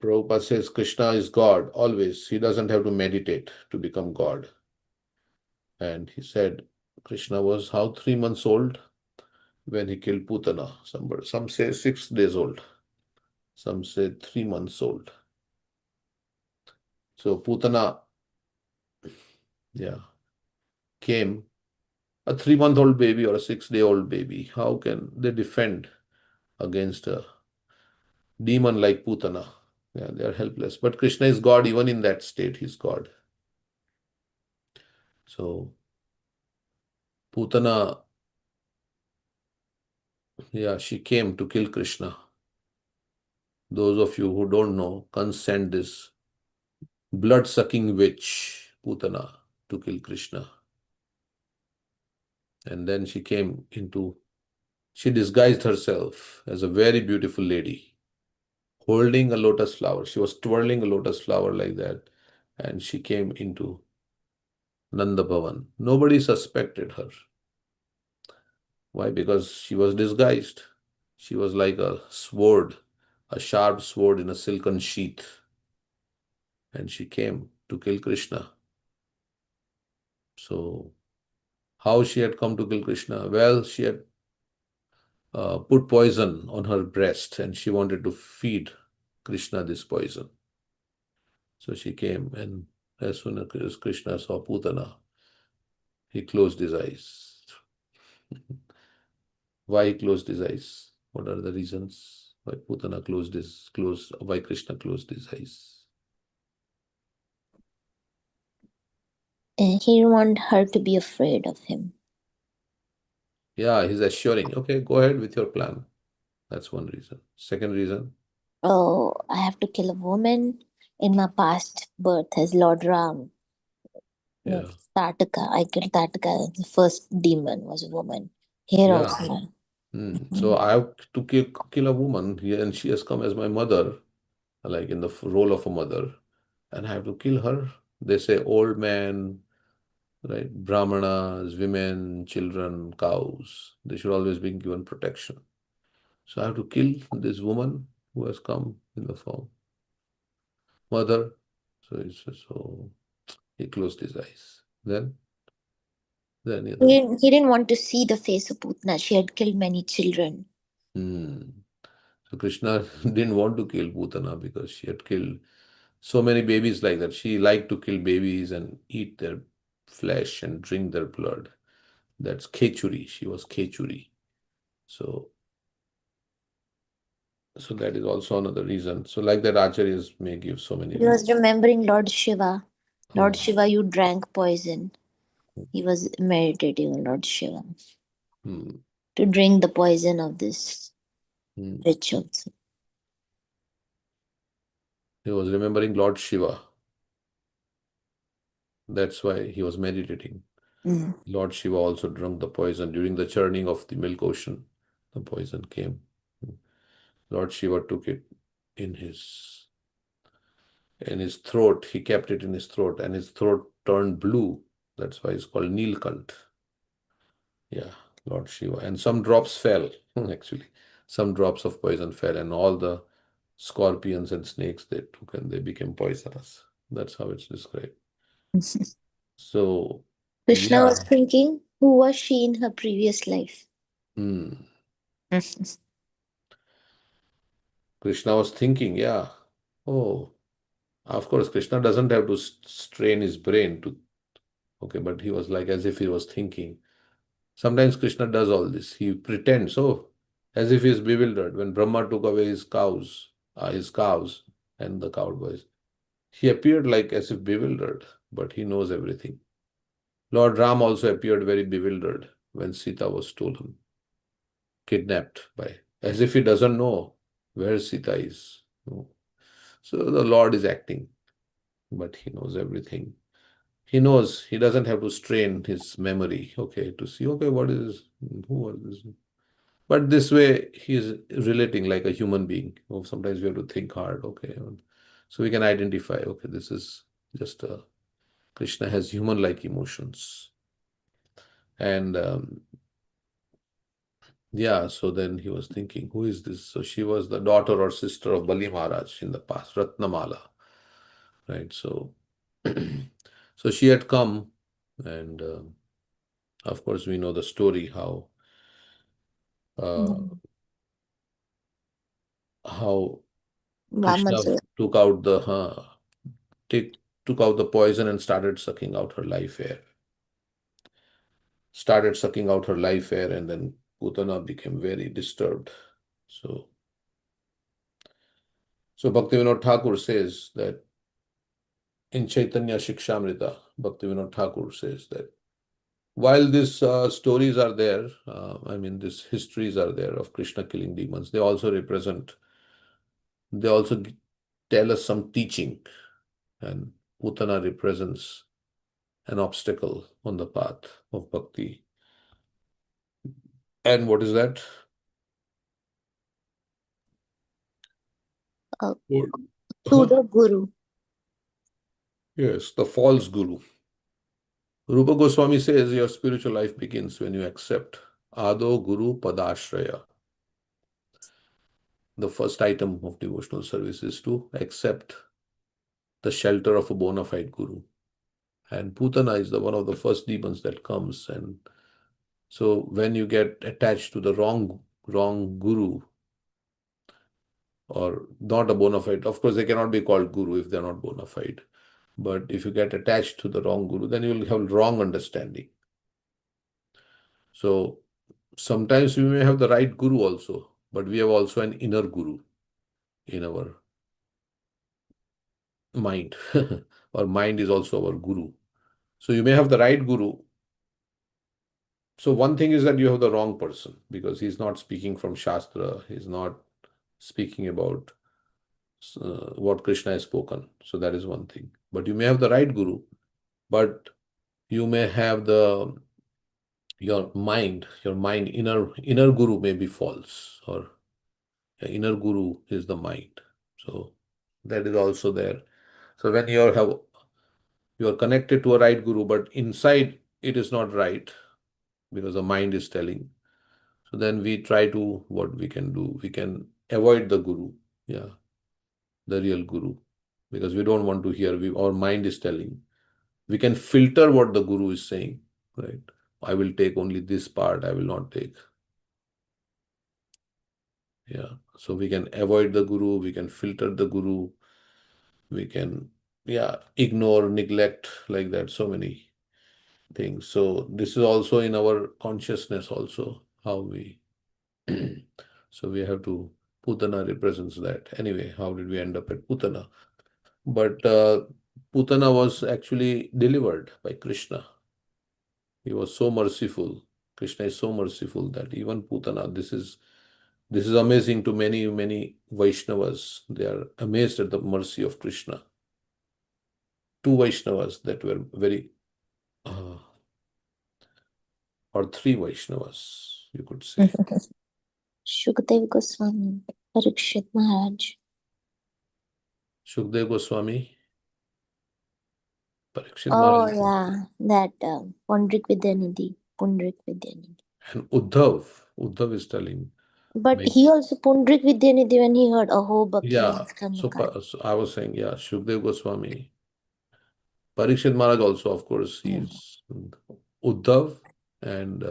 Prabhupada says, Krishna is God always. He doesn't have to meditate to become God. And he said Krishna was how 3 months old when he killed Putana. Some say 6 days old. Some say 3 months old. So Putana, yeah, came a 3-month-old baby or a 6-day-old baby. How can they defend against a demon like Putana? Yeah, they are helpless. But Krishna is God even in that state. He's God. So Putana, yeah, she came to kill Krishna. Those of you who don't know, consent this blood-sucking witch, Putana, to kill Krishna. And then she came into She disguised herself as a very beautiful lady, holding a lotus flower. She was twirling a lotus flower like that, and she came into Nanda Bhavan. Nobody suspected her. Why? Because she was disguised. She was like a sword, a sharp sword in a silken sheath. And she came to kill Krishna. So, how she had come to kill Krishna? Well, she had put poison on her breast and she wanted to feed Krishna this poison. So she came, and as soon as Krishna saw Putana, he closed his eyes. Why he closed his eyes? What are the reasons why why Krishna closed his eyes? And he didn't want her to be afraid of him. Yeah, he's assuring, okay, go ahead with your plan. That's one reason. Second reason, Oh, I have to kill a woman in my past birth as Lord Ram. yeah. Tataka. I killed Tataka. The first demon was a woman. Here Yeah. also. So I have to kill a woman here, and she has come as my mother, like in the role of a mother, and I have to kill her. They say old man, right? Brahmanas, women, children, cows, they should always be given protection. So I have to kill this woman who has come in the form mother. So he closed his eyes. Then He didn't want to see the face of Putna. She had killed many children. So Krishna didn't want to kill Putana because she had killed so many babies like that. She liked to kill babies and eat their flesh and drink their blood. That's khechuri. She was khechuri. So that is also another reason. So like that, acharyas may give so many He was reasons. remembering Lord Shiva. Lord Hmm. Shiva, you drank poison. He was meditating on Lord Shiva Hmm. to drink the poison of this Hmm. rituals. He was remembering Lord Shiva. That's why he was meditating. Mm. Lord Shiva also drank the poison during the churning of the milk ocean. The poison came. Lord Shiva took it in his throat. He kept it in his throat, and his throat turned blue. That's why it's called Nilkant. Yeah, Lord Shiva. And some drops fell, actually. Some drops of poison fell, and all the scorpions and snakes they took and they became poisonous. That's how it's described. So, Krishna yeah. was thinking, who was she in her previous life? Hmm. Krishna was thinking, yeah, oh, of course, Krishna doesn't have to strain his brain to, okay, but he was like as if he was thinking. Sometimes Krishna does all this. He pretends, oh, as if he is bewildered. When Brahma took away his cows and the cowboys, he appeared like as if bewildered, but he knows everything. Lord Ram also appeared very bewildered when Sita was stolen, kidnapped by, as if he doesn't know where Sita is. No. So the Lord is acting, but he knows everything. He knows he doesn't have to strain his memory, okay, to see, okay, what is, who was this? But this way, he is relating like a human being. Oh, sometimes we have to think hard, okay. So we can identify, okay, this is just a, Krishna has human-like emotions. And yeah, so then he was thinking, who is this? So she was the daughter or sister of Bali Maharaj in the past, Ratnamala, right? So, so she had come, and of course, we know the story uh, how Krishna Vaman. took out the took out the poison and started sucking out her life air. Started sucking out her life air, and then Putana became very disturbed. So, Bhaktivinoda Thakur says that in Chaitanya Shikshamrita, Bhaktivinoda Thakur says that while these stories are there, I mean, these histories are there of Krishna killing demons, they also tell us some teaching, and Putana represents an obstacle on the path of bhakti. And what is that? To Huh? the Guru. Yes, the false guru. Rupa Goswami says your spiritual life begins when you accept Ado Guru Padashraya. The first item of devotional service is to accept the shelter of a bona fide guru. And Putana is one of the first demons that comes. And so when you get attached to the wrong guru, or not a bona fide, of course they cannot be called guru if they're not bona fide. But if you get attached to the wrong guru, then you'll have wrong understanding. So sometimes we may have the right guru also, but we have also an inner guru in our mind. Our mind is also our guru. So you may have the right guru. So one thing is that you have the wrong person because he's not speaking from Shastra. He's not speaking about what Krishna has spoken. So that is one thing. But you may have the right guru, but you may have your mind, inner guru may be false, or the inner guru is the mind. So that is also there. So when you are connected to a right guru, but inside it is not right because the mind is telling. So then we try to, what we can do, we can avoid the guru, yeah, the real guru, because we don't want to hear. Our mind is telling. We can filter what the guru is saying, right? I will take only this part. I will not take. Yeah. So we can avoid the guru. We can filter the guru. We can, yeah, ignore, neglect, like that. So many things. So this is also in our consciousness also how we. So we have to. Putana represents that. Anyway, how did we end up at Putana? But Putana was actually delivered by Krishna. He was so merciful. Krishna is so merciful that even Putana, this is amazing to many Vaishnavas. They are amazed at the mercy of Krishna. Two Vaishnavas that were very, or three Vaishnavas, you could say. Shukdev Goswami, Parikshit Maharaj. Shukdev Goswami, Parikshit Oh Maharaj, yeah, that Pundrik Vidyanidhi. and Uddhav. Uddhav is telling. But he also Pundrik Vidyanidhi when he heard Aho Bhakti. Yeah. So I was saying, yeah, Shukdev Goswami. Parikshit Maharaj also, of course, he's Uddhav and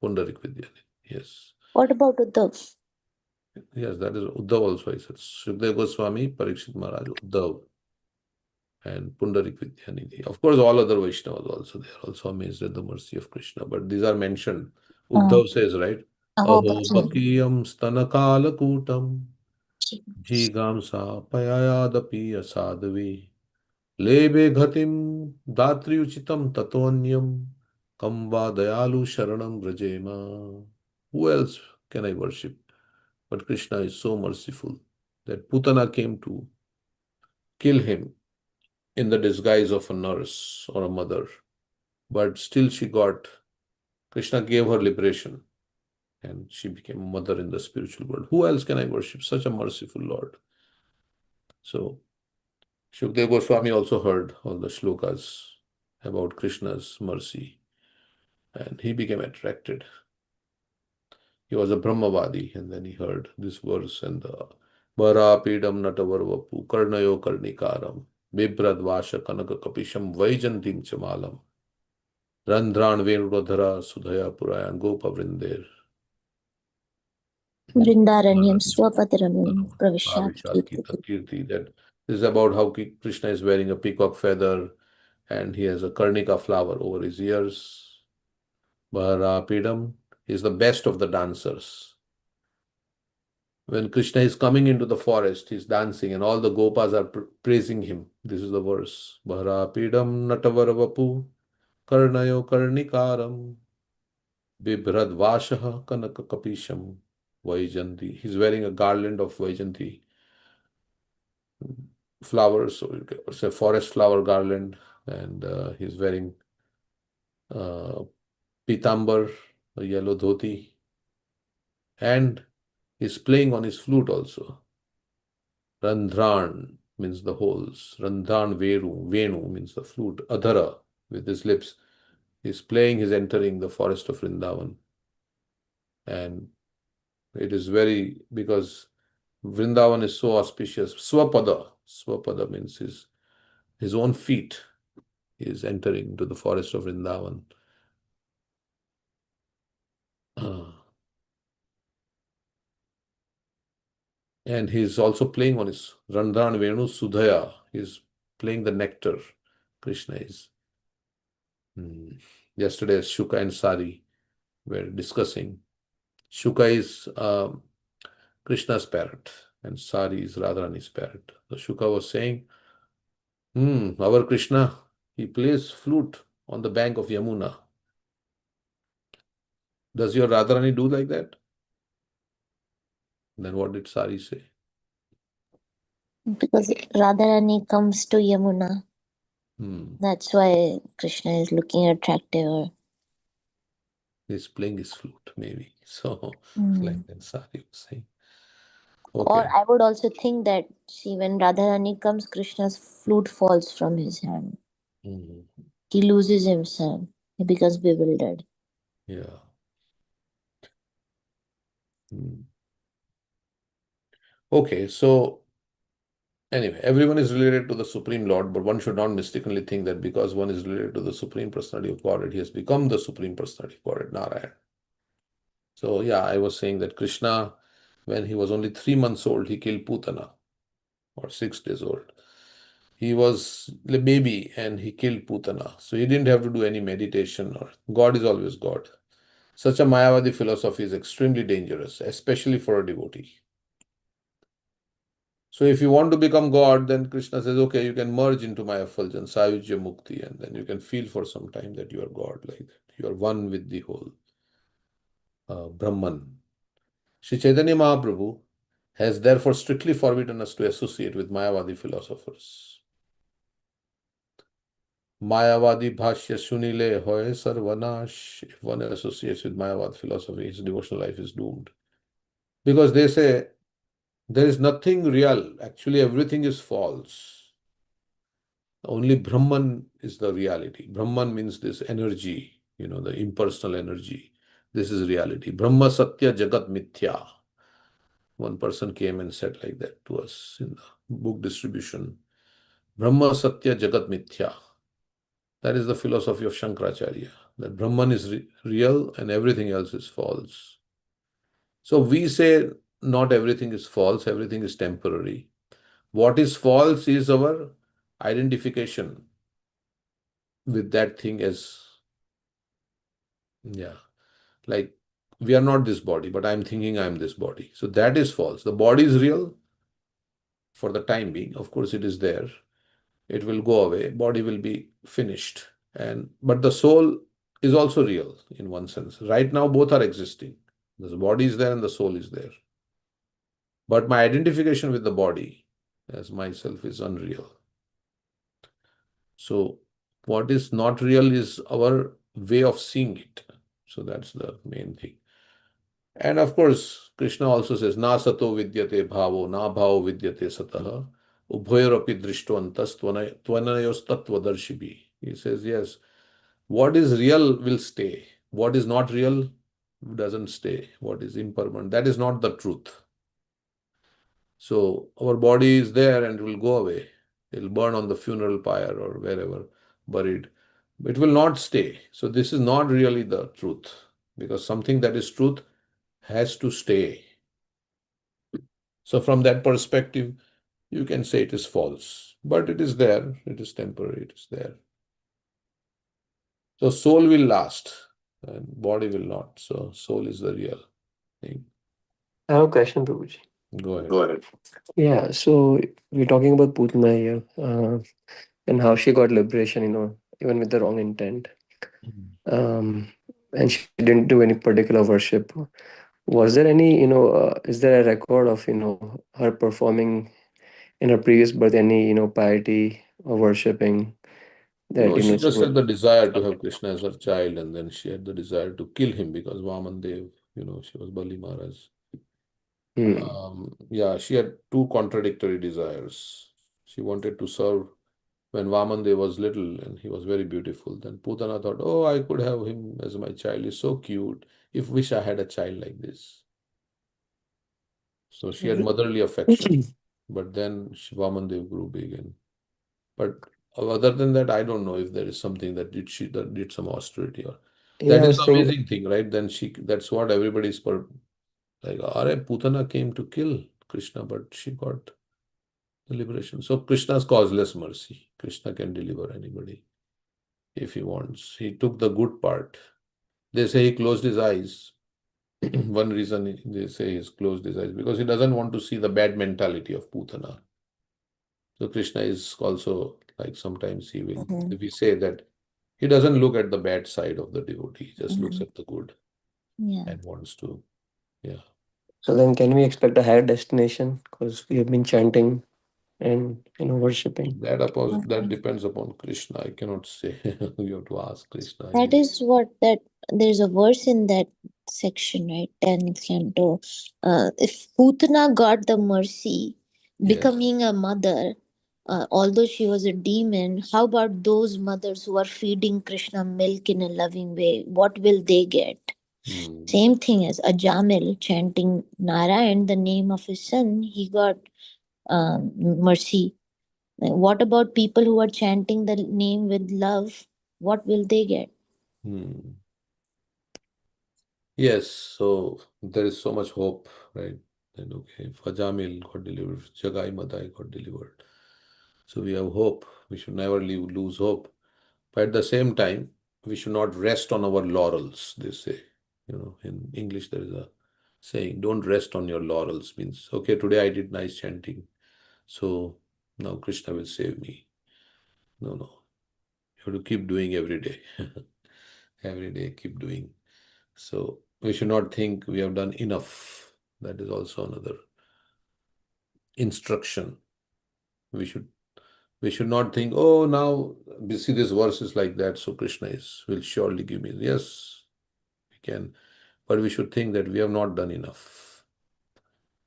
Pundarik Vidyanidhi. Yes. What about Uddhav? Yes, that is Uddhav also. I said Shukdev Goswami, Parikshit Maharaj, Uddhav, and Pundarik Vidyanidhi. Of course, all other Vaishnavas also, they are also amazed at the mercy of Krishna. But these are mentioned. Uddhav says, right? Aho bakiyam stanakala kutam jigamsa payayadapi asadvi lebe ghatim datri uchitam tatonyam kamba dayalu sharanam brajema. Who else can I worship? But Krishna is so merciful that Putana came to kill him in the disguise of a nurse or a mother. But still Krishna gave her liberation and she became a mother in the spiritual world. Who else can I worship? Such a merciful Lord. So Shukdev Goswami also heard all the shlokas about Krishna's mercy and he became attracted. He was a Brahmavadi and then he heard this verse and the Varapidam Natavarvapu Karnayo Karnikaram Bibrad Vasha Kanaka Kapisham Vaijantim Chamalam Randhran Venudadhara Sudhaya Purayan Gopa Vrinder Vrindaranyam Swapatiramim Pravishat Pravishat Kirti. That is about how Krishna is wearing a peacock feather and he has a Karnika flower over his ears. Varapidam is the best of the dancers. When Krishna is coming into the forest, he's dancing and all the gopas are praising him. This is the verse. Bharapidam natavaravapu karnayo karnikaram bibhrad vashaha kanaka kapisham Vaijanti. He's wearing a garland of Vaijanti flowers, or it's a forest flower garland, and he's wearing pitambar, a yellow dhoti, and he's playing on his flute also. Randhran means the holes. Randhan Venu means the flute. Adhara, with his lips, is playing, he's entering the forest of Vrindavan. And it is because Vrindavan is so auspicious. Swapada means his own feet is entering to the forest of Vrindavan. And he's also playing on his Randhan Venu Sudhaya. He's playing the nectar. Krishna is. Yesterday, Shuka and Sari were discussing. Shuka is Krishna's parrot, and Sari is Radharani's parrot. So Shuka was saying, our Krishna, he plays flute on the bank of Yamuna. Does your Radharani do like that? Then what did Sari say? Because Radharani comes to Yamuna. That's why Krishna is looking attractive. He's playing his flute, maybe. So, like that Sari was saying. Okay. Or I would also think that, see, when Radharani comes, Krishna's flute falls from his hand. He loses himself. He becomes bewildered. Yeah. Okay, so anyway, everyone is related to the Supreme Lord, but one should not mistakenly think that because one is related to the Supreme Personality of Godhead, he has become the Supreme Personality of Godhead, Narayan. So yeah, I was saying that Krishna, when he was only 3 months old, he killed Putana, or 6 days old. He was a baby and he killed Putana. So he didn't have to do any meditation, or God is always God. Such a Mayavadi philosophy is extremely dangerous, especially for a devotee. So if you want to become God, then Krishna says, okay, you can merge into my effulgence, Sayujya Mukti, and then you can feel for some time that you are God like that. You are one with the whole Brahman. Sri Chaitanya Mahaprabhu has therefore strictly forbidden us to associate with Mayavadi philosophers. Mayavadi Bhashya Sunile Hoy Sarvanash. If one associates with Mayavad philosophy, his devotional life is doomed. Because they say there is nothing real. Actually, everything is false. Only Brahman is the reality. Brahman means this energy, the impersonal energy. This is reality. Brahma Satya Jagat Mithya. One person came and said like that to us in the book distribution. Brahma Satya Jagat Mithya. That is the philosophy of Shankaracharya. That Brahman is real and everything else is false. So we say not everything is false, everything is temporary. What is false is our identification with that thing as, like we are not this body, but I'm thinking I'm this body. So that is false. The body is real for the time being. Of course, it is there. It will go away. Body will be finished. But the soul is also real in one sense. Right now, both are existing. The body is there and the soul is there. But my identification with the body as myself is unreal. So what is not real is our way of seeing it. So that's the main thing. And of course, Krishna also says, Na sato vidyate bhavo, na bhavo vidyate sataha, ubhayorapi drishtvantas tvanayos tattvadarshibhi. He says, yes, what is real will stay. What is not real doesn't stay. What is impermanent, that is not the truth. So our body is there and it will go away. It will burn on the funeral pyre or wherever buried. It will not stay. So this is not really the truth, because something that is truth has to stay. So from that perspective, you can say it is false, but it is there. It is temporary. It is there. So soul will last and body will not. So soul is the real thing. I have a question, Prabhuji. Go ahead. Go ahead. Yeah, so we're talking about Putna here, and how she got liberation, even with the wrong intent. And she didn't do any particular worship. Was there any, is there a record of, her performing in her previous birth any, piety or worshipping that, No, she she just had would. the desire to have Krishna as her child, and then she had the desire to kill him because Vaman Dev, she was Bali Maharaj. Yeah, she had two contradictory desires. She wanted to serve when Vamandev was little and he was very beautiful. Then Putana thought, oh, I could have him as my child. He's so cute. If wish I had a child like this. So she had motherly affection. But then Vamandev grew big. But other than that, I don't know if there is something that did some austerity or Yeah, that I is was the saying, amazing thing, right? Then that's what everybody's like. Are Putana came to kill Krishna, but she got the liberation. So Krishna's causeless mercy. Krishna can deliver anybody if he wants. He took the good part. They say he closed his eyes. One reason they say he's closed his eyes because he doesn't want to see the bad mentality of Putana. So Krishna is also like sometimes he will, if we say that he doesn't look at the bad side of the devotee, he just looks at the good Yeah. and wants to, yeah. so then can we expect a higher destination? Because we have been chanting and worshipping. That depends upon Krishna. I cannot say. You have to ask Krishna. That is what that there's a verse in that section, right? 10th canto. If Putana got the mercy, Yes. becoming a mother, although she was a demon, how about those mothers who are feeding Krishna milk in a loving way? What will they get? Same thing as Ajamil chanting Narayan, the name of his son, he got mercy. What about people who are chanting the name with love? What will they get? Yes, so there is so much hope, right? Then okay, Fajamil got delivered, Jagai Madai got delivered. So we have hope. We should never lose hope. But at the same time, we should not rest on our laurels, they say. In English there is a saying, don't rest on your laurels. Means, okay, today I did nice chanting. So now Krishna will save me. No, no. You have to keep doing every day. Every day, keep doing. So we should not think we have done enough. That is also another instruction. We should not think, oh, now we see this verse is like that, so Krishna will surely give me. Yes, we can, but we should think that we have not done enough.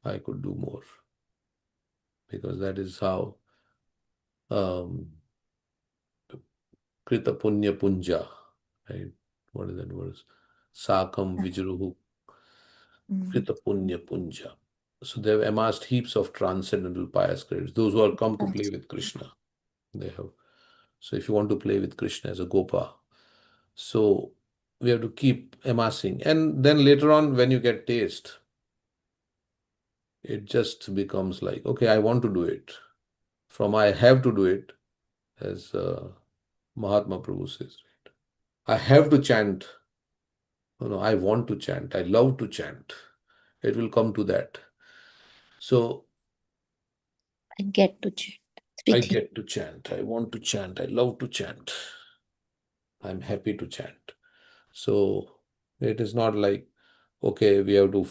I could do more because that is how Krita Punya Punja, right? What is that verse? Sakam Vijruhu Krita Punya Punja. So they have amassed heaps of transcendental pious credits. Those who are come to play with Krishna, they have. So if you want to play with Krishna as a Gopa, so we have to keep amassing. And then later on, when you get taste, it just becomes like, okay, I want to do it. From I have to do it, as Mahatma Prabhu says, right? I have to chant. No, I want to chant. I love to chant. It will come to that. So I get to chant. I Speaking. get to chant. I want to chant. I love to chant. I'm happy to chant. So it is not like, okay, we have to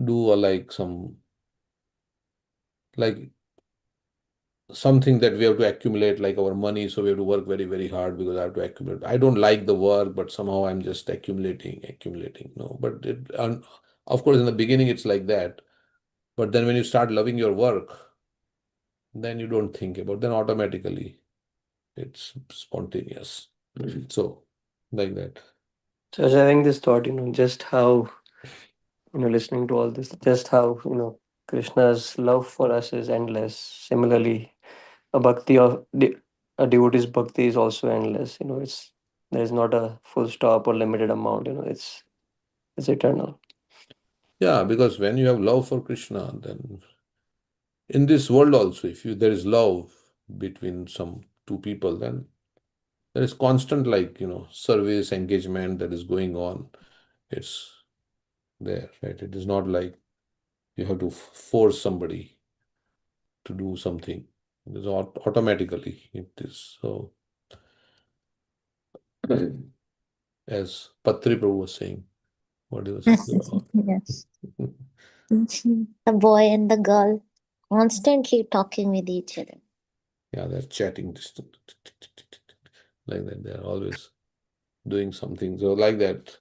do like like something that we have to accumulate like our money. So we have to work very, very hard because I have to accumulate. I don't like the work, but somehow I'm just accumulating. No, but of course, in the beginning, it's like that. But then when you start loving your work, then you don't think about, then automatically it's spontaneous. So like that. So I was having this thought, just how, listening to all this, just how, Krishna's love for us is endless. Similarly, a devotee's bhakti is also endless. There's not a full stop or limited amount. It's eternal. Yeah, because when you have love for Krishna, then in this world also, if there is love between some two people, then there is constant service engagement that is going on. It's there, right? It is not like you have to force somebody to do something. It is automatically. It is so. As Patri Prabhu was saying, what he was saying. Yes. The boy and the girl constantly talking with each other. Yeah, they're chatting like that. They're always doing something. So like that,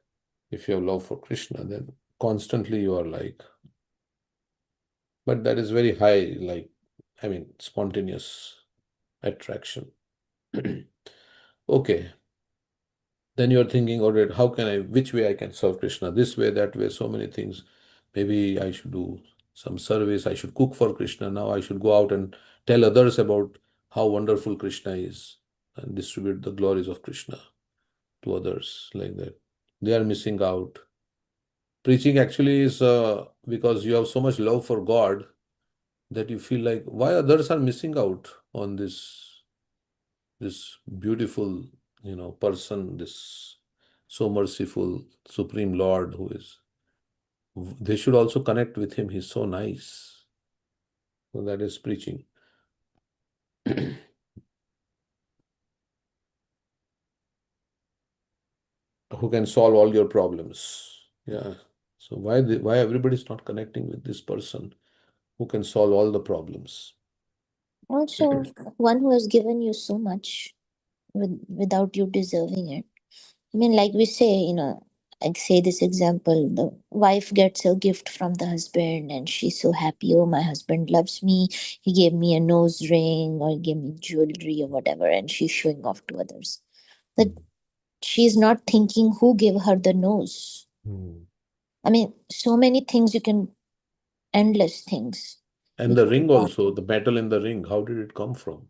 if you have love for Krishna, then constantly you are like But that is very high, like, spontaneous attraction. Okay. Then you're thinking, all right, which way I can serve Krishna? This way, that way, so many things. Maybe I should do some service, I should cook for Krishna. Now I should go out and tell others about how wonderful Krishna is and distribute the glories of Krishna to others like that. They are missing out. Preaching actually is because you have so much love for God that you feel like why others are missing out on this beautiful, person, this so merciful Supreme Lord who is. They should also connect with him. He's so nice. So that is preaching. Who can solve all your problems. Yeah. So why everybody's not connecting with this person who can solve all the problems? Also, one who has given you so much without you deserving it. I mean, like we say, I say this example, the wife gets a gift from the husband and she's so happy. Oh, my husband loves me. He gave me a nose ring or he gave me jewelry or whatever, and she's showing off to others. That she's not thinking who gave her the nose. I mean, so many things you can, endless things. And the ring also, the metal in the ring, how did it come from?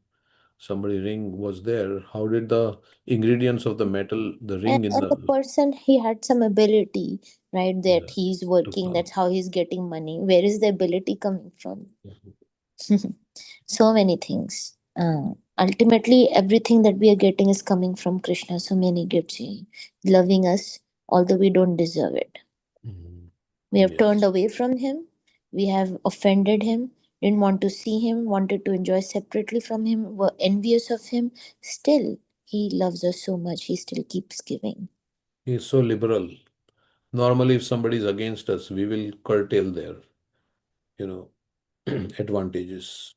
Somebody ring was there. How did the ingredients of the metal, the And, ring in and the the person, he had some ability, right? That yes, he's to working, come? that's how he's getting money. Where is the ability coming from? Mhm. So many things. Ultimately, everything that we are getting is coming from Krishna. So many gifts, loving us, although we don't deserve it. Mhm. We have turned Yes. away from him. We have offended him. Didn't want to see him. Wanted to enjoy separately from him. Were envious of him. Still, he loves us so much. He still keeps giving. He is so liberal. Normally, if somebody is against us, we will curtail their, you know, advantages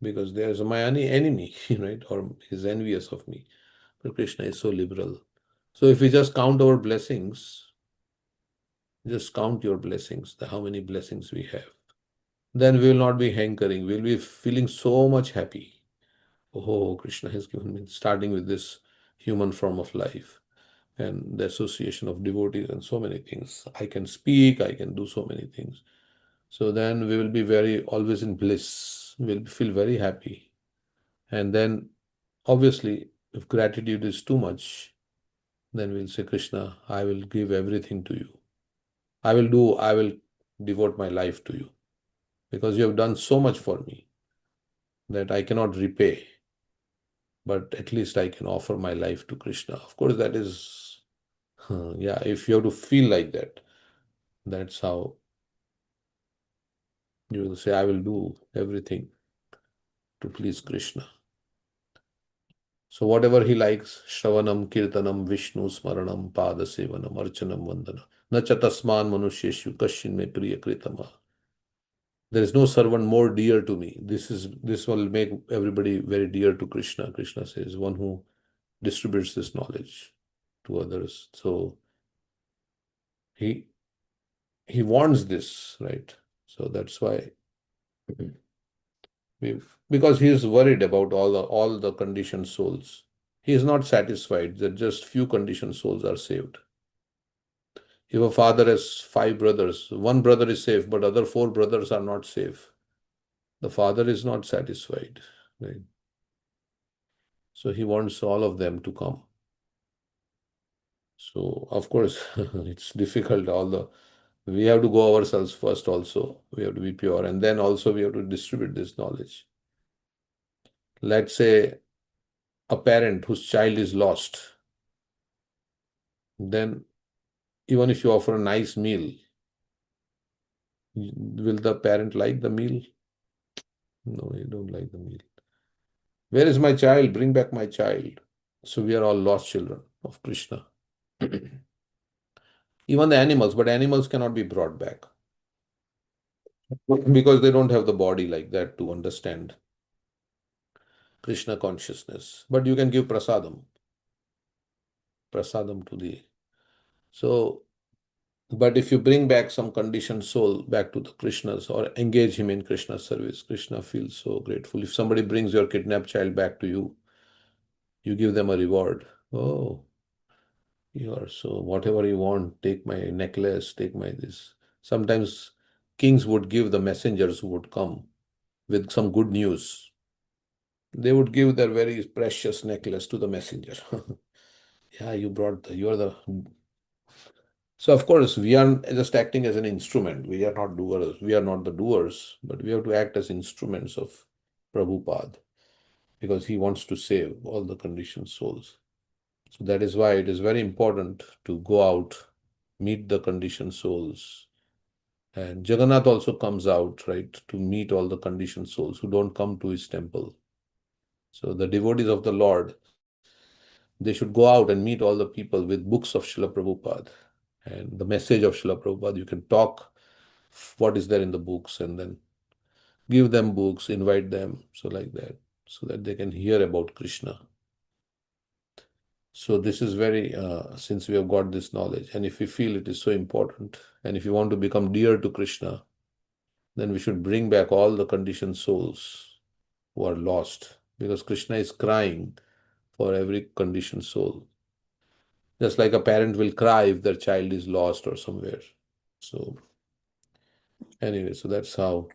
because there's my enemy, right? Or is envious of me. But Krishna is so liberal. So if we just count our blessings, just count your blessings, how many blessings we have. Then we will not be hankering. We'll be feeling so much happy. Oh, Krishna has given me, starting with this human form of life and the association of devotees and so many things. I can speak, I can do so many things. So then we will be always in bliss. We'll feel very happy. And then, obviously, if gratitude is too much, then we'll say, Krishna, I will give everything to you. I will devote my life to you because you have done so much for me that I cannot repay. But at least I can offer my life to Krishna. Of course, that is, yeah, if you have to feel like that, that's how you will say, I will do everything to please Krishna. So whatever he likes, Shravanam, Kirtanam, Vishnu, Smaranam, Pada Sevanam, Archanam, Vandana. Nacha tasman manusheshu kashin me priya kritama. There is no servant more dear to me. This will make everybody very dear to Krishna. Krishna says, one who distributes this knowledge to others. So he he wants this, right? So that's why because he is worried about all the conditioned souls. He is not satisfied that just few conditioned souls are saved. If a father has five brothers, one brother is safe, but other four brothers are not safe. The father is not satisfied, right? So he wants all of them to come. So of course it's difficult. We have to go ourselves first also. We have to be pure, and then also we have to distribute this knowledge. Let's say a parent whose child is lost, then even if you offer a nice meal, will the parent like the meal? No, you don't like the meal. Where is my child? Bring back my child. So we are all lost children of Krishna. Even the animals, but animals cannot be brought back because they don't have the body like that to understand Krishna consciousness. But you can give prasadam to the. So But if you bring back some conditioned soul back to the Krishna's or engage him in Krishna's service, Krishna feels so grateful. If somebody brings your kidnapped child back to you, you give them a reward. Oh, you are so whatever you want, take my necklace, take my this. Sometimes kings would give the messengers who would come with some good news. They would give their very precious necklace to the messenger. Yeah, you're the. So of course, we are just acting as an instrument. We are not doers. We are not the doers, but we have to act as instruments of Prabhupada because he wants to save all the conditioned souls. So that is why it is very important to go out, meet the conditioned souls. And Jagannath also comes out, right, to meet all the conditioned souls who don't come to his temple. So the devotees of the Lord, they should go out and meet all the people with books of Srila Prabhupada and the message of Srila Prabhupada. You can talk what is there in the books and then give them books, invite them, so like that, so that they can hear about Krishna. So this is very, since we have got this knowledge, and if we feel it is so important, and if you want to become dear to Krishna, then we should bring back all the conditioned souls who are lost, because Krishna is crying for every conditioned soul. Just like a parent will cry if their child is lost or somewhere. So anyway, so that's how.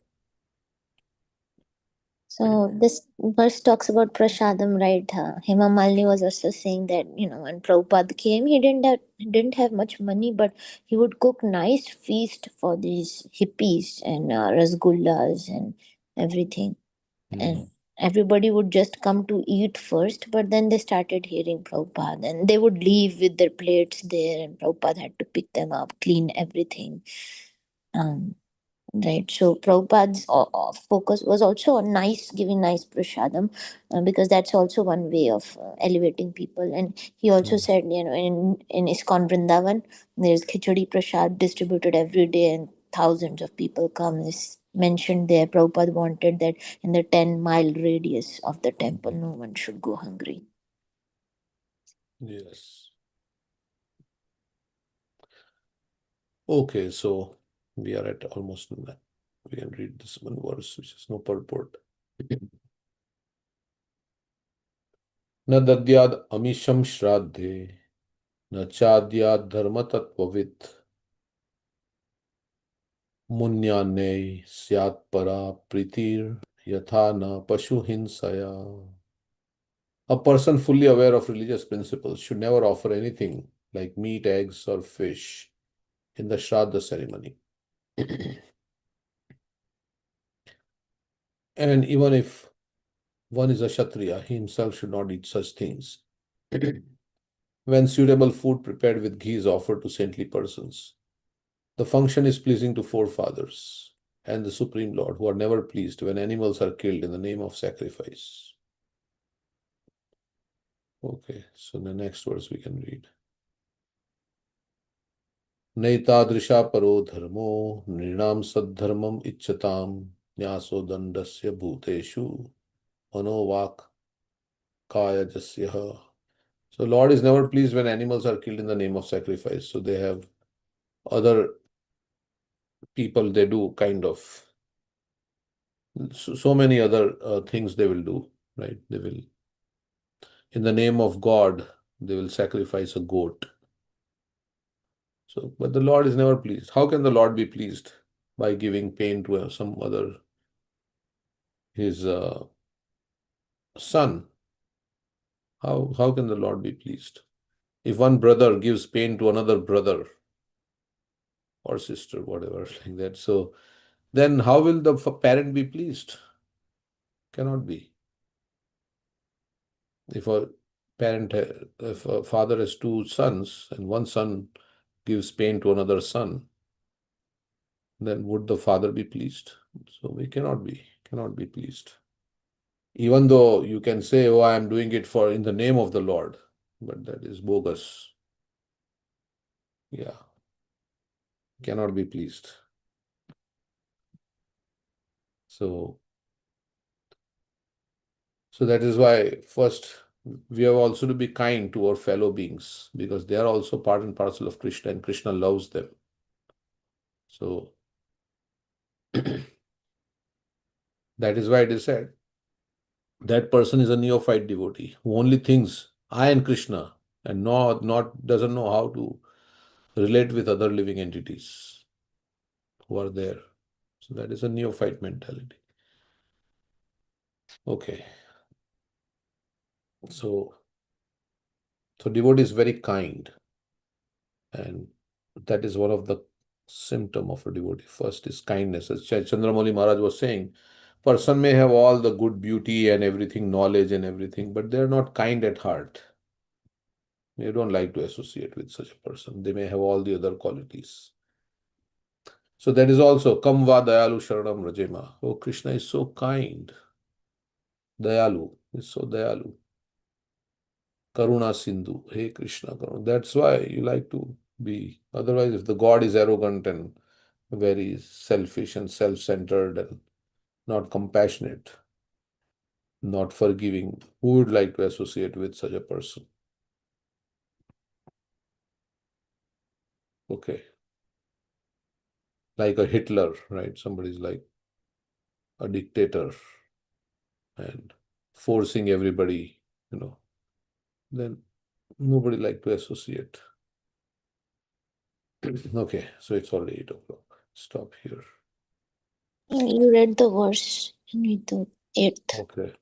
So this verse talks about prasadam, right? Hema Malini was also saying that when Prabhupada came, he didn't have much money, but he would cook nice feast for these hippies and rasgullas and everything, and everybody would just come to eat first, but then they started hearing Prabhupada, and they would leave with their plates there, and Prabhupada had to pick them up, clean everything. Um, Right. So Prabhupada's focus was also on giving nice prasadam, because that's also one way of elevating people. And he also said, in ISKCON Vrindavan, there's khichdi prasad distributed every day, and thousands of people come. Is mentioned there. Prabhupada wanted that in the 10-mile radius of the temple, no one should go hungry. Yes. Okay, so we are at almost, we can read this one verse, which is no purport. न दद्याद अमीशम श्राद्धे न चाद्याद धर्म तत्ववित् मुन्यान्ने स्यात् परा प्रीतिर यथा न पशु हिंसया. A person fully aware of religious principles should never offer anything like meat, eggs, or fish in the Shraddha ceremony. And even if one is a Kshatriya, he himself should not eat such things. When suitable food prepared with ghee is offered to saintly persons, the function is pleasing to forefathers and the Supreme Lord, who are never pleased when animals are killed in the name of sacrifice. Okay, so the next verse we can read. Naitadrisha paro dharmo nrinam saddharmam ichchatam nyaso dandasya bhuteshu manovak kaya jasya. So Lord is never pleased when animals are killed in the name of sacrifice. So they have other people, they do kind of so many other things they will do, right? They will, in the name of God, they will sacrifice a goat. So, but the Lord is never pleased. How can the Lord be pleased? By giving pain to some other, his son. How can the Lord be pleased? If one brother gives pain to another brother or sister, whatever, like that, so then how will the parent be pleased? Cannot be. If a if a father has two sons and one son gives pain to another son, then would the father be pleased? So we cannot be pleased. Even though you can say, oh, I am doing it for in the name of the Lord, but that is bogus. Yeah, cannot be pleased. So that is why first we have also to be kind to our fellow beings, because they are also part and parcel of Krishna and Krishna loves them. So that is why it is said that person is a neophyte devotee who only thinks I and Krishna and not doesn't know how to relate with other living entities who are there. So that is a neophyte mentality. Okay. So devotee is very kind, and that is one of the symptom of a devotee. First is kindness. As Chandramauli Maharaj was saying, person may have all the good beauty and everything, knowledge and everything, but they are not kind at heart. You don't like to associate with such a person. They may have all the other qualities. So that is also Kamva Dayalu Sharanam Rajema. Oh, Krishna is so kind. Dayalu is so Dayalu. Karuna Sindhu. Hey Krishna Karuna. That's why you like to be. Otherwise, if the God is arrogant and very selfish and self-centered and not compassionate, not forgiving, who would like to associate with such a person? Okay. Like a Hitler, right? Somebody's like a dictator and forcing everybody, then nobody like to associate. Okay, so it's already 8 o'clock. Stop here. You read the verse in the 8th. Okay.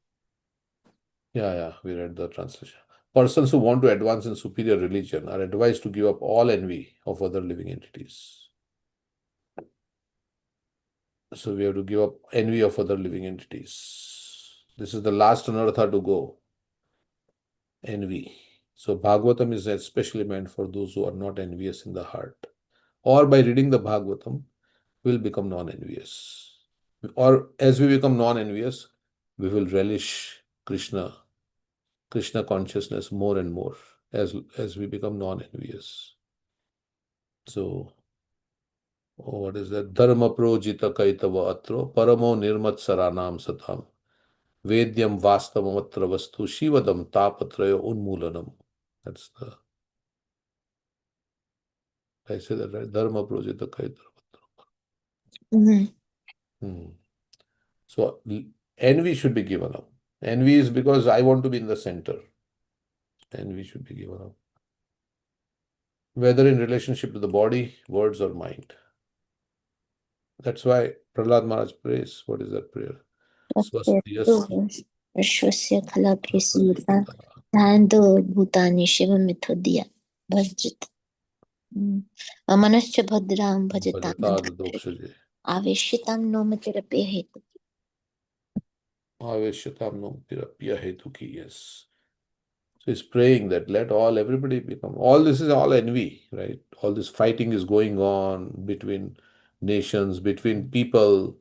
Yeah, we read the translation. Persons who want to advance in superior religion are advised to give up all envy of other living entities. So we have to give up envy of other living entities. This is the last anartha to go. Envy. So Bhagavatam is especially meant for those who are not envious in the heart. Or by reading the Bhagavatam, we'll become non-envious. Or as we become non-envious, we will relish Krishna consciousness more and more as we become non-envious. So, what is that? Dharma projita kaitava atro paramo nirmat saranam satam vedyam vastavamatra vastu shivadam tapatraya unmulanam. That's the, I say that right? Dharma projita kaitava. So envy should be given up. Envy is because I want to be in the center. Envy should be given up. Whether in relationship to the body, words, or mind. That's why Prahlad Maharaj prays. What is that prayer? Swastiyasya Vishwasya khala prasudha dhando bhutani shiva mithodya bhajit manasya bhadram bhajatam bhajatad dokshaje aveshitam nomatirapya hetu. aveshyatam nom tirapya hetuki. Yes. So he's praying that let everybody become, all this is all envy, right? All this fighting is going on between nations, between people,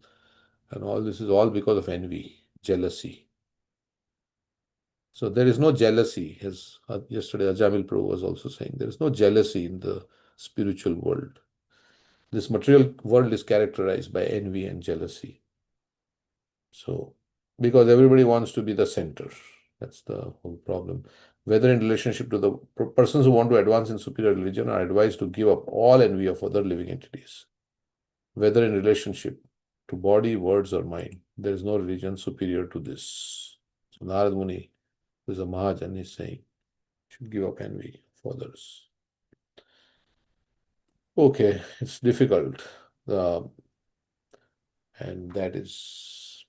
and all this is all because of envy, jealousy. So there is no jealousy, as yesterday Ajamil Prabhu was also saying, there is no jealousy in the spiritual world. This material world is characterized by envy and jealousy. So, because everybody wants to be the center, that's the whole problem. Whether in relationship to the persons who want to advance in superior religion are advised to give up all envy of other living entities. Whether in relationship to body, words, or mind, there is no religion superior to this. So Narad Muni, who is a Mahajan, is saying, should give up envy of others. Okay, it's difficult. And that is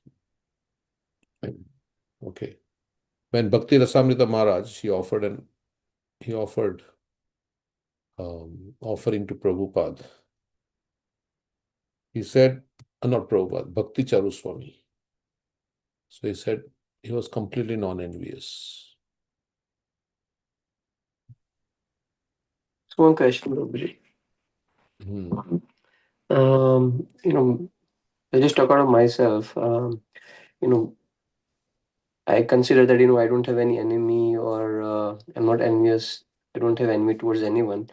okay. When Bhakti Rasamrita Maharaj, he offered offering to Prabhupada. He said, not Prabhupada, Bhakti Charu Swami. So he said he was completely non-envious. So one question, Prabhuji. I just talk out of myself. I consider that, I don't have any enemy or I'm not envious. I don't have envy towards anyone.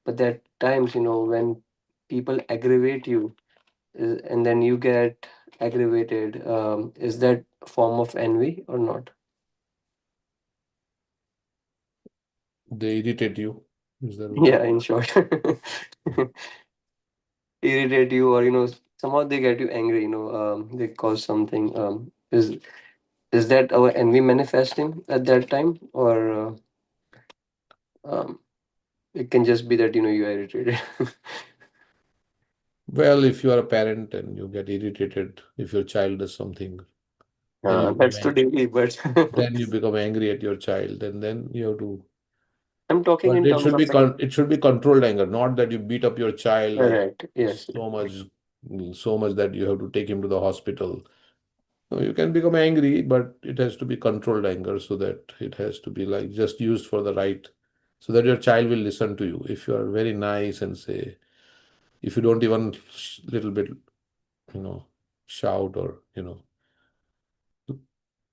But there are times, when people aggravate you and then you get aggravated, is that a form of envy or not? They irritate you. Is that what? Yeah, in short. irritate you, or somehow they get you angry. They cause something. Is that our envy manifesting at that time, or um, it can just be that you are irritated? Well, if you are a parent and you get irritated if your child does something, then you become That's too daily, but angry at your child, and then you have to. I'm talking But in it terms should of be it should be controlled anger, not that you beat up your child like correct. Yes. so much, so much that you have to take him to the hospital. No, you can become angry, but it has to be controlled anger, so that it has to be like just used for the right, so that your child will listen to you. If you are very nice and say, if you don't even little bit, you know, shout or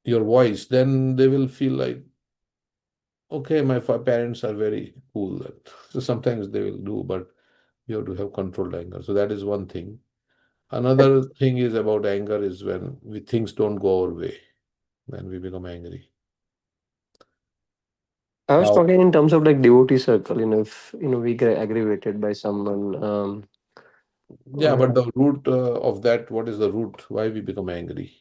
your voice, then they will feel like, okay, my parents are very cool. So sometimes they will do, but you have to have controlled anger. So that is one thing. Another thing is about anger is when things don't go our way, then we become angry. I was Now, talking in terms of like devotee circle. If we get aggravated by someone, yeah, but or the root of that, what is the root? Why we become angry?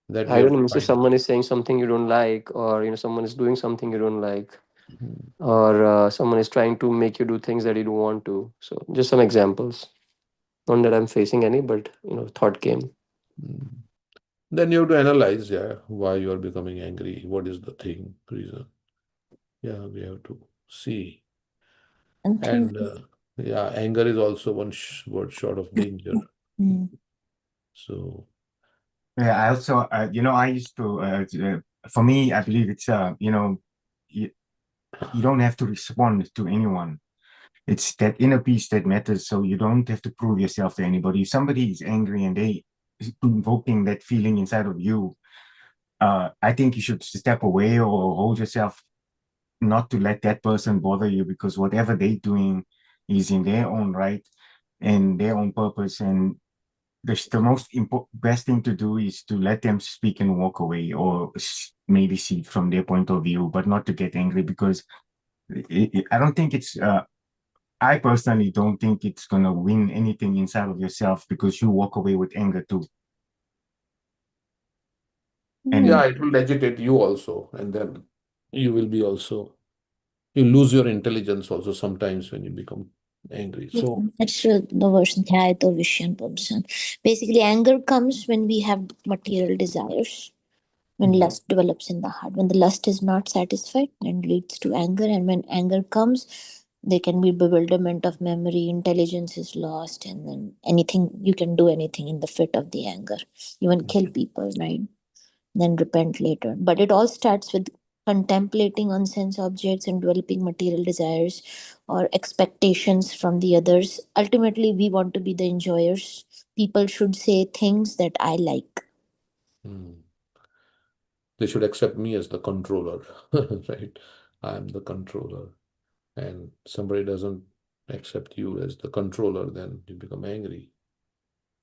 That we I have don't to know, if find out. someone is saying something you don't like, or someone is doing something you don't like, Mhm. or someone is trying to make you do things that you don't want to. So just some examples. Not that I'm facing any, but thought came. Mm. Then you have to analyze, yeah, why you are becoming angry. What is the thing, reason? Yeah, we have to see. And think. And yeah, anger is also one word short of danger. Mm. So, Yeah, I also, I used to, for me, I believe it's, you, you don't have to respond to anyone. It's that inner peace that matters. So you don't have to prove yourself to anybody. If somebody is angry and they invoking that feeling inside of you, I think you should step away or hold yourself not to let that person bother you, because whatever they're doing is in their own right and their own purpose. And the most best thing to do is to let them speak and walk away, or maybe see it from their point of view, but not to get angry, because I don't think it's I personally don't think it's gonna win anything inside of yourself, because you walk away with anger too. yeah, And it will agitate you also. And then you will be also, you lose your intelligence also sometimes when you become angry. So, That's the verse Dhyayata Vishyan Pumsan. Basically, anger comes when we have material desires, when mm, lust develops in the heart. When the lust is not satisfied, then leads to anger. And when anger comes, there can be bewilderment of memory, intelligence is lost, and then anything you can do anything in the fit of the anger, even kill people, right? Then repent later. But it all starts with contemplating on sense objects and developing material desires or expectations from the others. Ultimately, we want to be the enjoyers. People should say things that I like. mm, they should accept me as the controller, right? I am the controller. And somebody doesn't accept you as the controller, then you become angry.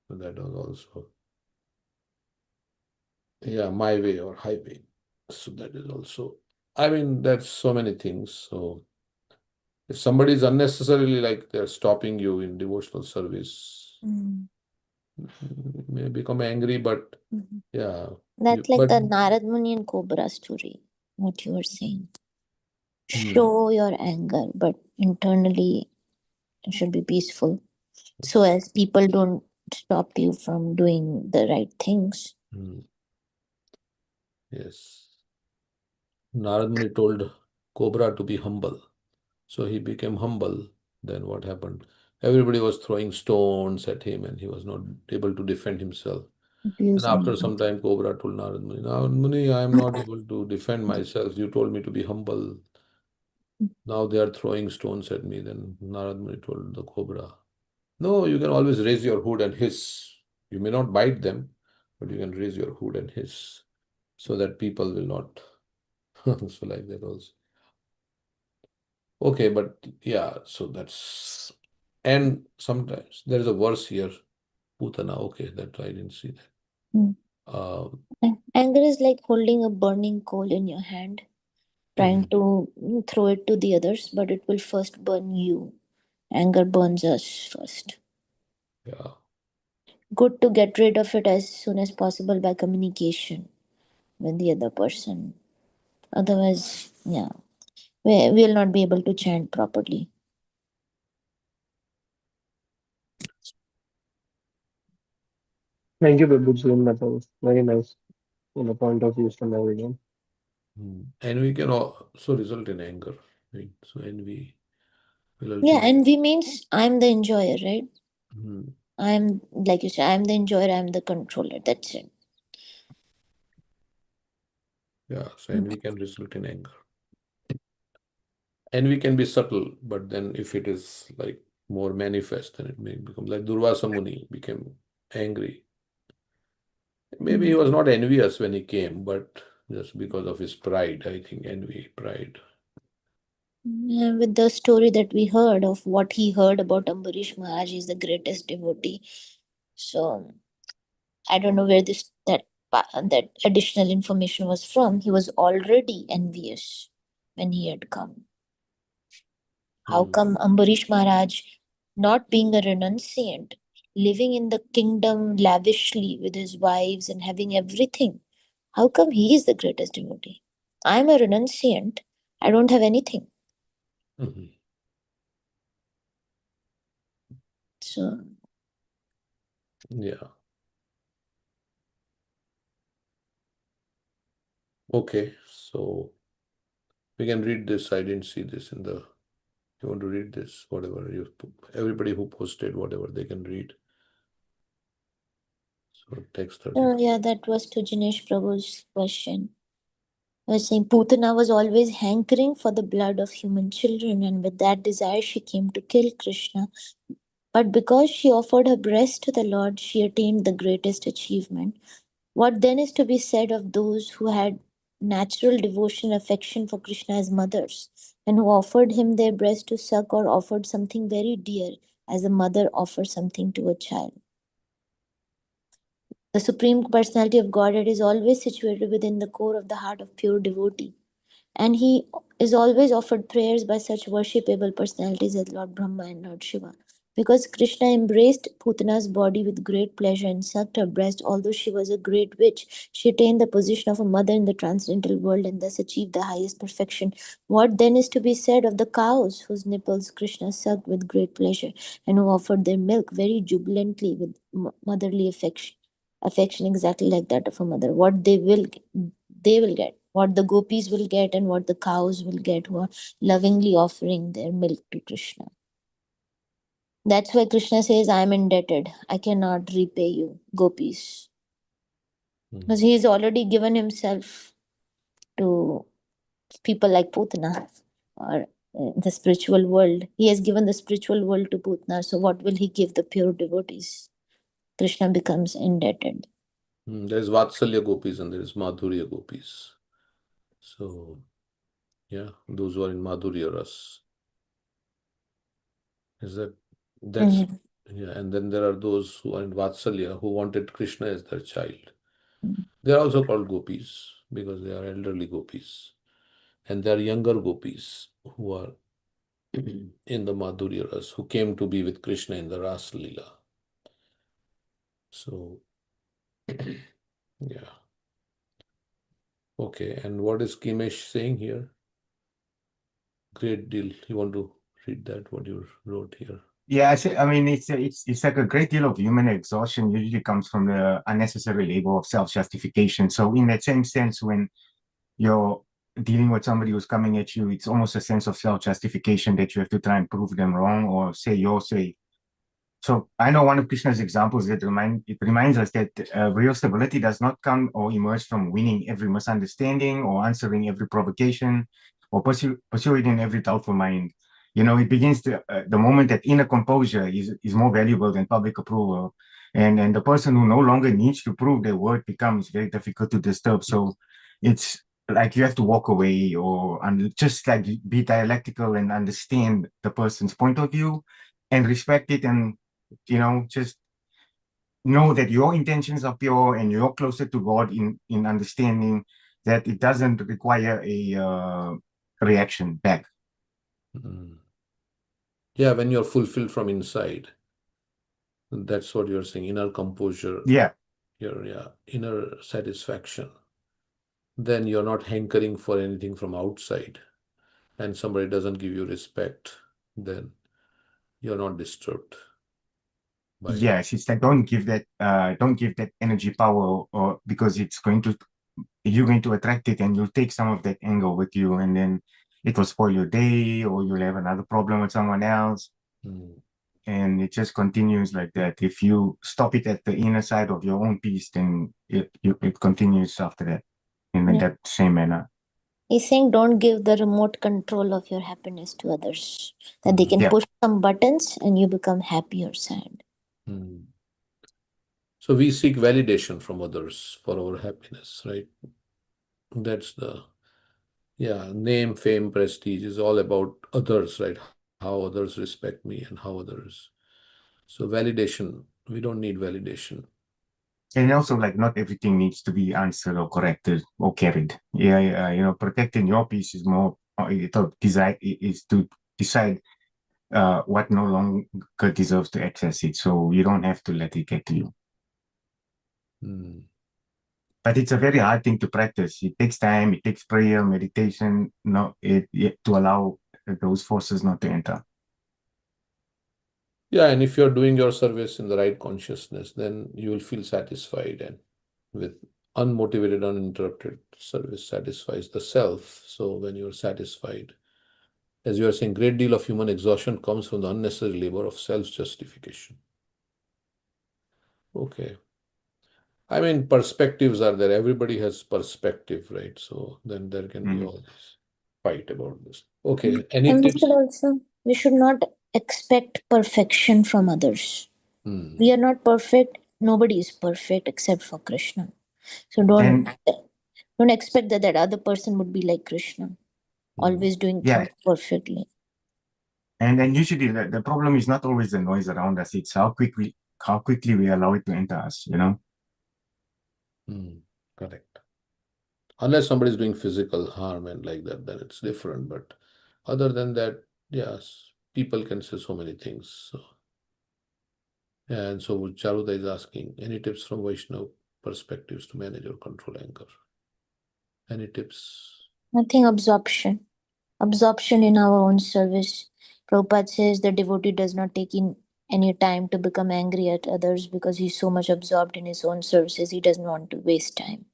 So that was also, yeah, my way or highway. So that is also, I mean, that's so many things. So if somebody is unnecessarily like they're stopping you in devotional service, Mm. you may become angry, but Mhm. yeah, That's like but the Narad Muni and Cobra story, what you were saying. hmm, Show your anger, but internally it should be peaceful. So yes, as people don't stop you from doing the right things. hmm, yes. Narad Muni told Cobra to be humble. So he became humble. Then what happened? Everybody was throwing stones at him and he was not able to defend himself. And Abusing. after some time, Cobra told Narad Muni, Narad Muni, I am not able to defend myself. You told me to be humble. Now they are throwing stones at me. Then Narad Muni told the Cobra, no, you can always raise your hood and hiss. You may not bite them, but you can raise your hood and hiss so that people will not. So like that also. Okay, but yeah, so that's, and sometimes there is a verse here, Putana. Okay, that I didn't see that. Mm. Uh, Anger is like holding a burning coal in your hand, trying mhm, to throw it to the others, but it will first burn you. Anger burns us first. Yeah. Good to get rid of it as soon as possible by communication with the other person. Otherwise, yeah, we will not be able to chant properly. Thank you, Prabhuji. That was very nice point of view from everyone. Envy can also result in anger, right? So envy will Yeah, ultimately. envy means I'm the enjoyer, right? Hmm. I'm, like you said, I'm the enjoyer, I'm the controller. That's it. Yeah, so envy can result in anger. Envy can be subtle, but then if it is like more manifest, then it may become like Durvasa Muni became angry. Maybe he was not envious when he came, but just because of his pride, I think envy, pride. Yeah, with the story that we heard of what he heard about Ambarish Maharaj, he's the greatest devotee. So I don't know where that additional information was from. He was already envious when he had come. How come Ambarish Maharaj, not being a renunciant, living in the kingdom lavishly with his wives and having everything, how come he is the greatest devotee? I'm a renunciant. I don't have anything. Mhm. So Yeah. Okay, so we can read this. I didn't see this in the. You want to read this? Whatever everybody who posted whatever they can read. So text 30. yeah, that was to Jinesh Prabhu's question. I was saying Putana was always hankering for the blood of human children, and with that desire she came to kill Krishna. But because she offered her breast to the Lord, she attained the greatest achievement. What then is to be said of those who had natural devotion and affection for Krishna as mothers, and who offered him their breast to suck, or offered something very dear, as a mother offers something to a child? The Supreme Personality of Godhead is always situated within the core of the heart of pure devotee, and he is always offered prayers by such worshipable personalities as Lord Brahma and Lord Shiva. Because Krishna embraced Putana's body with great pleasure and sucked her breast, although she was a great witch, she attained the position of a mother in the transcendental world and thus achieved the highest perfection. What then is to be said of the cows whose nipples Krishna sucked with great pleasure and who offered their milk very jubilantly with motherly affection? Affection exactly like that of a mother. What they will get, what the gopis will get, and what the cows will get who are lovingly offering their milk to Krishna. That's why Krishna says, I am indebted. I cannot repay you, gopis. Because he has already given himself to people like Putana, or the spiritual world. He has given the spiritual world to Putana. So what will he give the pure devotees? Krishna becomes indebted. There's Vatsalya gopis and there is Madhurya gopis. So, yeah, those who are in Madhurya Ras. Is that's Mhm. yeah, and then there are those who are in Vatsalya who wanted Krishna as their child. They are also called gopis because they are elderly gopis. And there are younger gopis who are in the Madhurya Ras who came to be with Krishna in the Ras Leela. So, yeah. Okay, and what is Kimesh saying here? Great deal. You want to read that, what you wrote here? Yeah, I mean, it's like a great deal of human exhaustion usually comes from the unnecessary labor of self-justification. So in that same sense, when you're dealing with somebody who's coming at you, it's almost a sense of self-justification that you have to try and prove them wrong or say your say. So I know one of Krishna's examples that reminds us that real stability does not come or emerge from winning every misunderstanding or answering every provocation or pursuing every doubtful mind. You know, it begins the moment that inner composure is more valuable than public approval. And the person who no longer needs to prove their word becomes very difficult to disturb. So it's like you have to walk away or just like be dialectical and understand the person's point of view and respect it, and just know that your intentions are pure and you're closer to God in understanding that it doesn't require a reaction back. Yeah, when you're fulfilled from inside, That's what you're saying, inner composure. Yeah. Your inner satisfaction. Then you're not hankering for anything from outside, and somebody doesn't give you respect, then you're not disturbed by it. Yes, it's like don't give that energy power, or because you're going to attract it, and you'll take some of that anger with you, and then it will spoil your day, or you'll have another problem with someone else. And it just continues like that. If you stop it at the inner side of your own peace, then it continues after that in that same manner. He's saying don't give the remote control of your happiness to others. That they can push some buttons and you become happy or sad. So we seek validation from others for our happiness, right? That's the name, fame, prestige is all about others, right? How others respect me and how others. So validation, we don't need validation. And also, like, not everything needs to be answered or corrected or carried. Protecting your peace is more is to decide what no longer deserves to access it. So you don't have to let it get to you. But it's a very hard thing to practice. It takes time. It takes prayer, meditation, to allow those forces not to enter. Yeah, and if you're doing your service in the right consciousness, then you will feel satisfied, and with unmotivated, uninterrupted service satisfies the self. So when you're satisfied, as you are saying, great deal of human exhaustion comes from the unnecessary labor of self-justification. Okay. I mean, perspectives are there. Everybody has perspective, right? So then there can be all this fight about this. Okay. Any and tips? we should not expect perfection from others. We are not perfect. Nobody is perfect except for Krishna. So don't expect that other person would be like Krishna, always doing things perfectly. And then usually the problem is not always the noise around us. It's how quickly we allow it to enter us, Correct. Unless somebody is doing physical harm and like that, then it's different. But other than that, yes, people can say so many things. So, and so Charuda is asking, any tips from Vaishnava perspectives to manage or control anger? Any tips? Nothing. Absorption in our own service. Prabhupada says the devotee does not take in any time to become angry at others because he's so much absorbed in his own services. He doesn't want to waste time.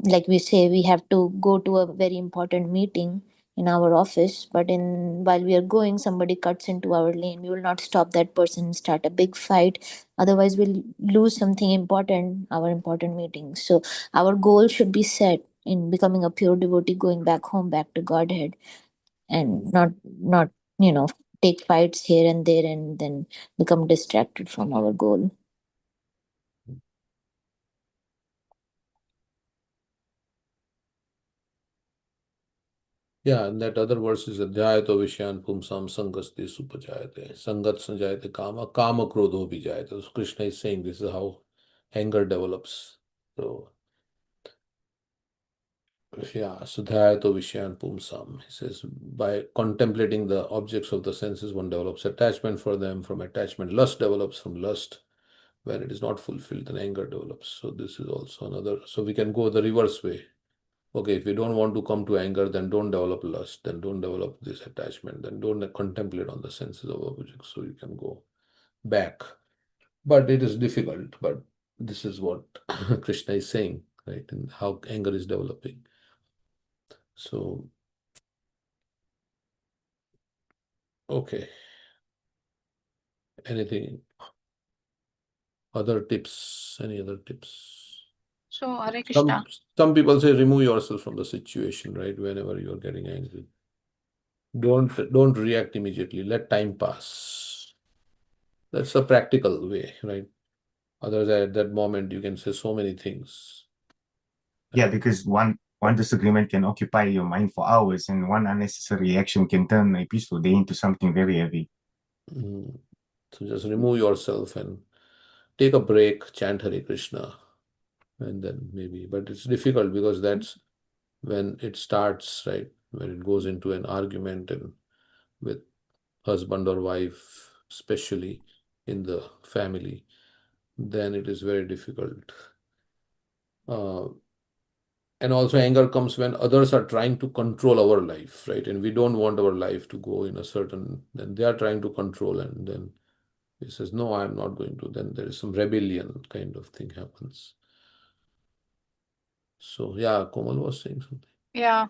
Like we say, we have to go to a very important meeting in our office, but while we are going, somebody cuts into our lane. We will not stop that person and start a big fight. Otherwise, we'll lose something important, our important meeting. So our goal should be set in becoming a pure devotee, going back home, back to Godhead, and not take fights here and there and then become distracted from our goal. Yeah, and that other verse is Adhyayato Vishyan Pumsam Sangaste Supajayate. Sangat Sanjayate Kama, Kama Krodho Vijayate. So Krishna is saying this is how anger develops. So, yeah, Sudhayato Vishyan Pumsam. He says, by contemplating the objects of the senses, one develops attachment for them. From attachment, lust develops. From lust, when it is not fulfilled, then anger develops. So this is also another. So we can go the reverse way. Okay, if you don't want to come to anger, then don't develop lust, then don't develop this attachment, then don't contemplate on the senses of objects, so you can go back. But it is difficult, but this is what Krishna is saying, right, and how anger is developing. So, okay. Anything? Other tips? Any other tips? So, Hare Krishna. Some people say remove yourself from the situation, right, whenever you're getting angry. Don't react immediately. Let time pass. That's a practical way, right? Otherwise, at that moment, you can say so many things. Yeah, because one disagreement can occupy your mind for hours, and one unnecessary reaction can turn a peaceful day into something very heavy. So just remove yourself and take a break, chant Hare Krishna, and then maybe. But it's difficult because that's when it starts, right? When it goes into an argument and with husband or wife, especially. in the family, then it is very difficult. And also anger comes when others are trying to control our life, right? And we don't want our life to go in a certain, then they are trying to control, and then he says, no, I'm not going to. Then there is some rebellion kind of thing happens. So yeah, Komal was saying something. Yeah.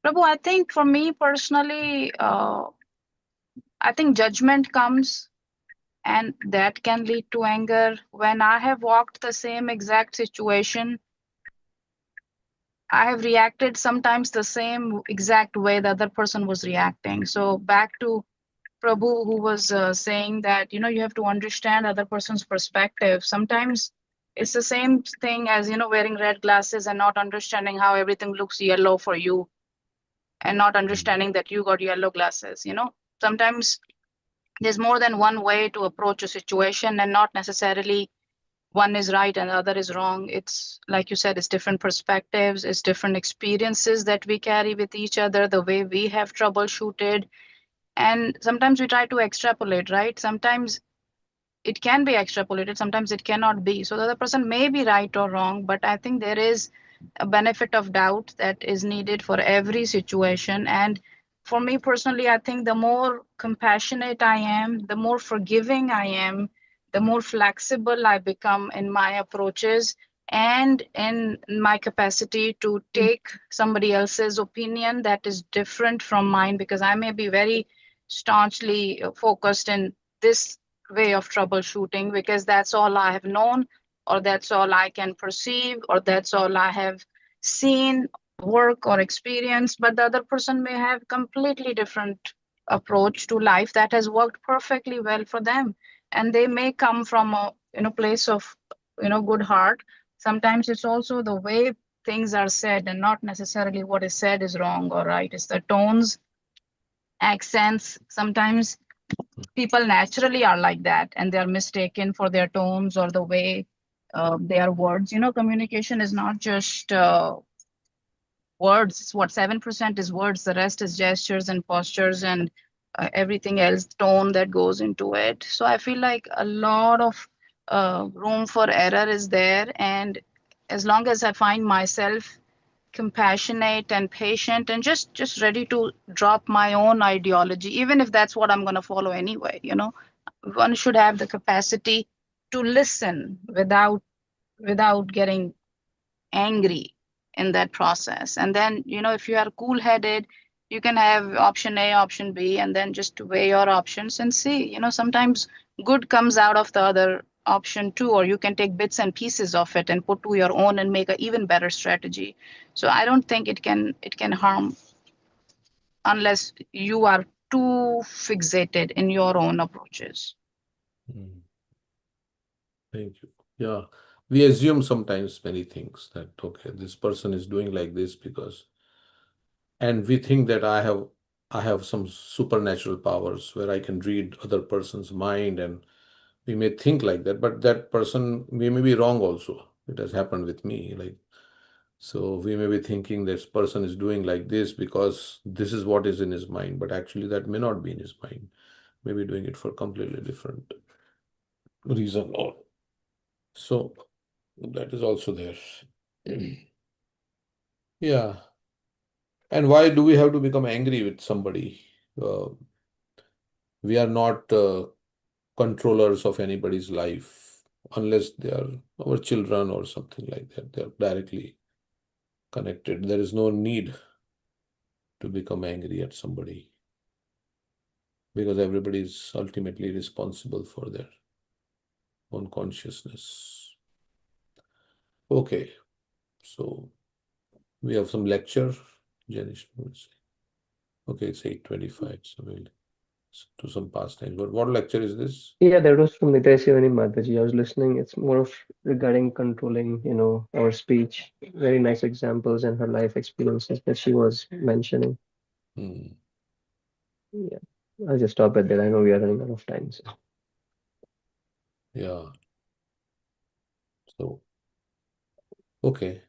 Prabhu, I think for me personally, I think judgment comes and that can lead to anger. When I have walked the same exact situation, I have reacted sometimes the same exact way the other person was reacting. So back to Prabhu, who was saying that, you have to understand other person's perspective. Sometimes it's the same thing as, wearing red glasses and not understanding how everything looks yellow for you and not understanding that you got yellow glasses. Sometimes there's more than one way to approach a situation and not necessarily one is right and the other is wrong. It's like you said, it's different perspectives, it's different experiences that we carry with each other, the way we have troubleshooted. And sometimes we try to extrapolate, right? Sometimes it can be extrapolated, sometimes it cannot be. So the other person may be right or wrong, but I think there is a benefit of doubt that is needed for every situation. And for me personally, I think the more compassionate I am, the more forgiving I am, the more flexible I become in my approaches and in my capacity to take somebody else's opinion that is different from mine, because I may be very staunchly focused in this way of troubleshooting because that's all I have known, or that's all I can perceive, or that's all I have seen work or experience. But the other person may have completely different approach to life that has worked perfectly well for them, and they may come from a place of good heart. Sometimes it's also the way things are said and not necessarily what is said is wrong or right. It's the tones, accents. Sometimes people naturally are like that and they're mistaken for their tones or the way their words. Communication is not just words. It's what 7% is words, the rest is gestures and postures and everything else, tone that goes into it. So I feel like a lot of room for error is there, and as long as I find myself compassionate and patient and just ready to drop my own ideology, even if that's what I'm going to follow anyway. One should have the capacity to listen without getting angry in that process. And then, if you are cool headed, you can have option A, option B, and then just weigh your options and see. Sometimes good comes out of the other option too, or you can take bits and pieces of it and put to your own and make an even better strategy. So I don't think it can harm unless you are too fixated in your own approaches. Thank you. Yeah, we assume sometimes many things that, okay, this person is doing like this because, and we think that I have some supernatural powers where I can read other person's mind, and we may think like that, but that person, we may be wrong also. It has happened with me. Like, so we may be thinking this person is doing like this because this is what is in his mind, but actually that may not be in his mind. Maybe doing it for completely different reason. Or so that is also there. Yeah. And why do we have to become angry with somebody? Uh, we are not controllers of anybody's life unless they are our children or something like that. They are directly connected. There is no need to become angry at somebody because everybody is ultimately responsible for their own consciousness. Okay, so we have some lecture. Janish would say. Okay, it's 8:25, so we'll do some pastimes. But what lecture is this? Yeah, that was from Niteshwani Mataji. I was listening. It's more of regarding controlling, our speech. Very nice examples and her life experiences that she was mentioning. Hmm. Yeah, I'll just stop at that. I know we are running out of time. So. Yeah. So, okay.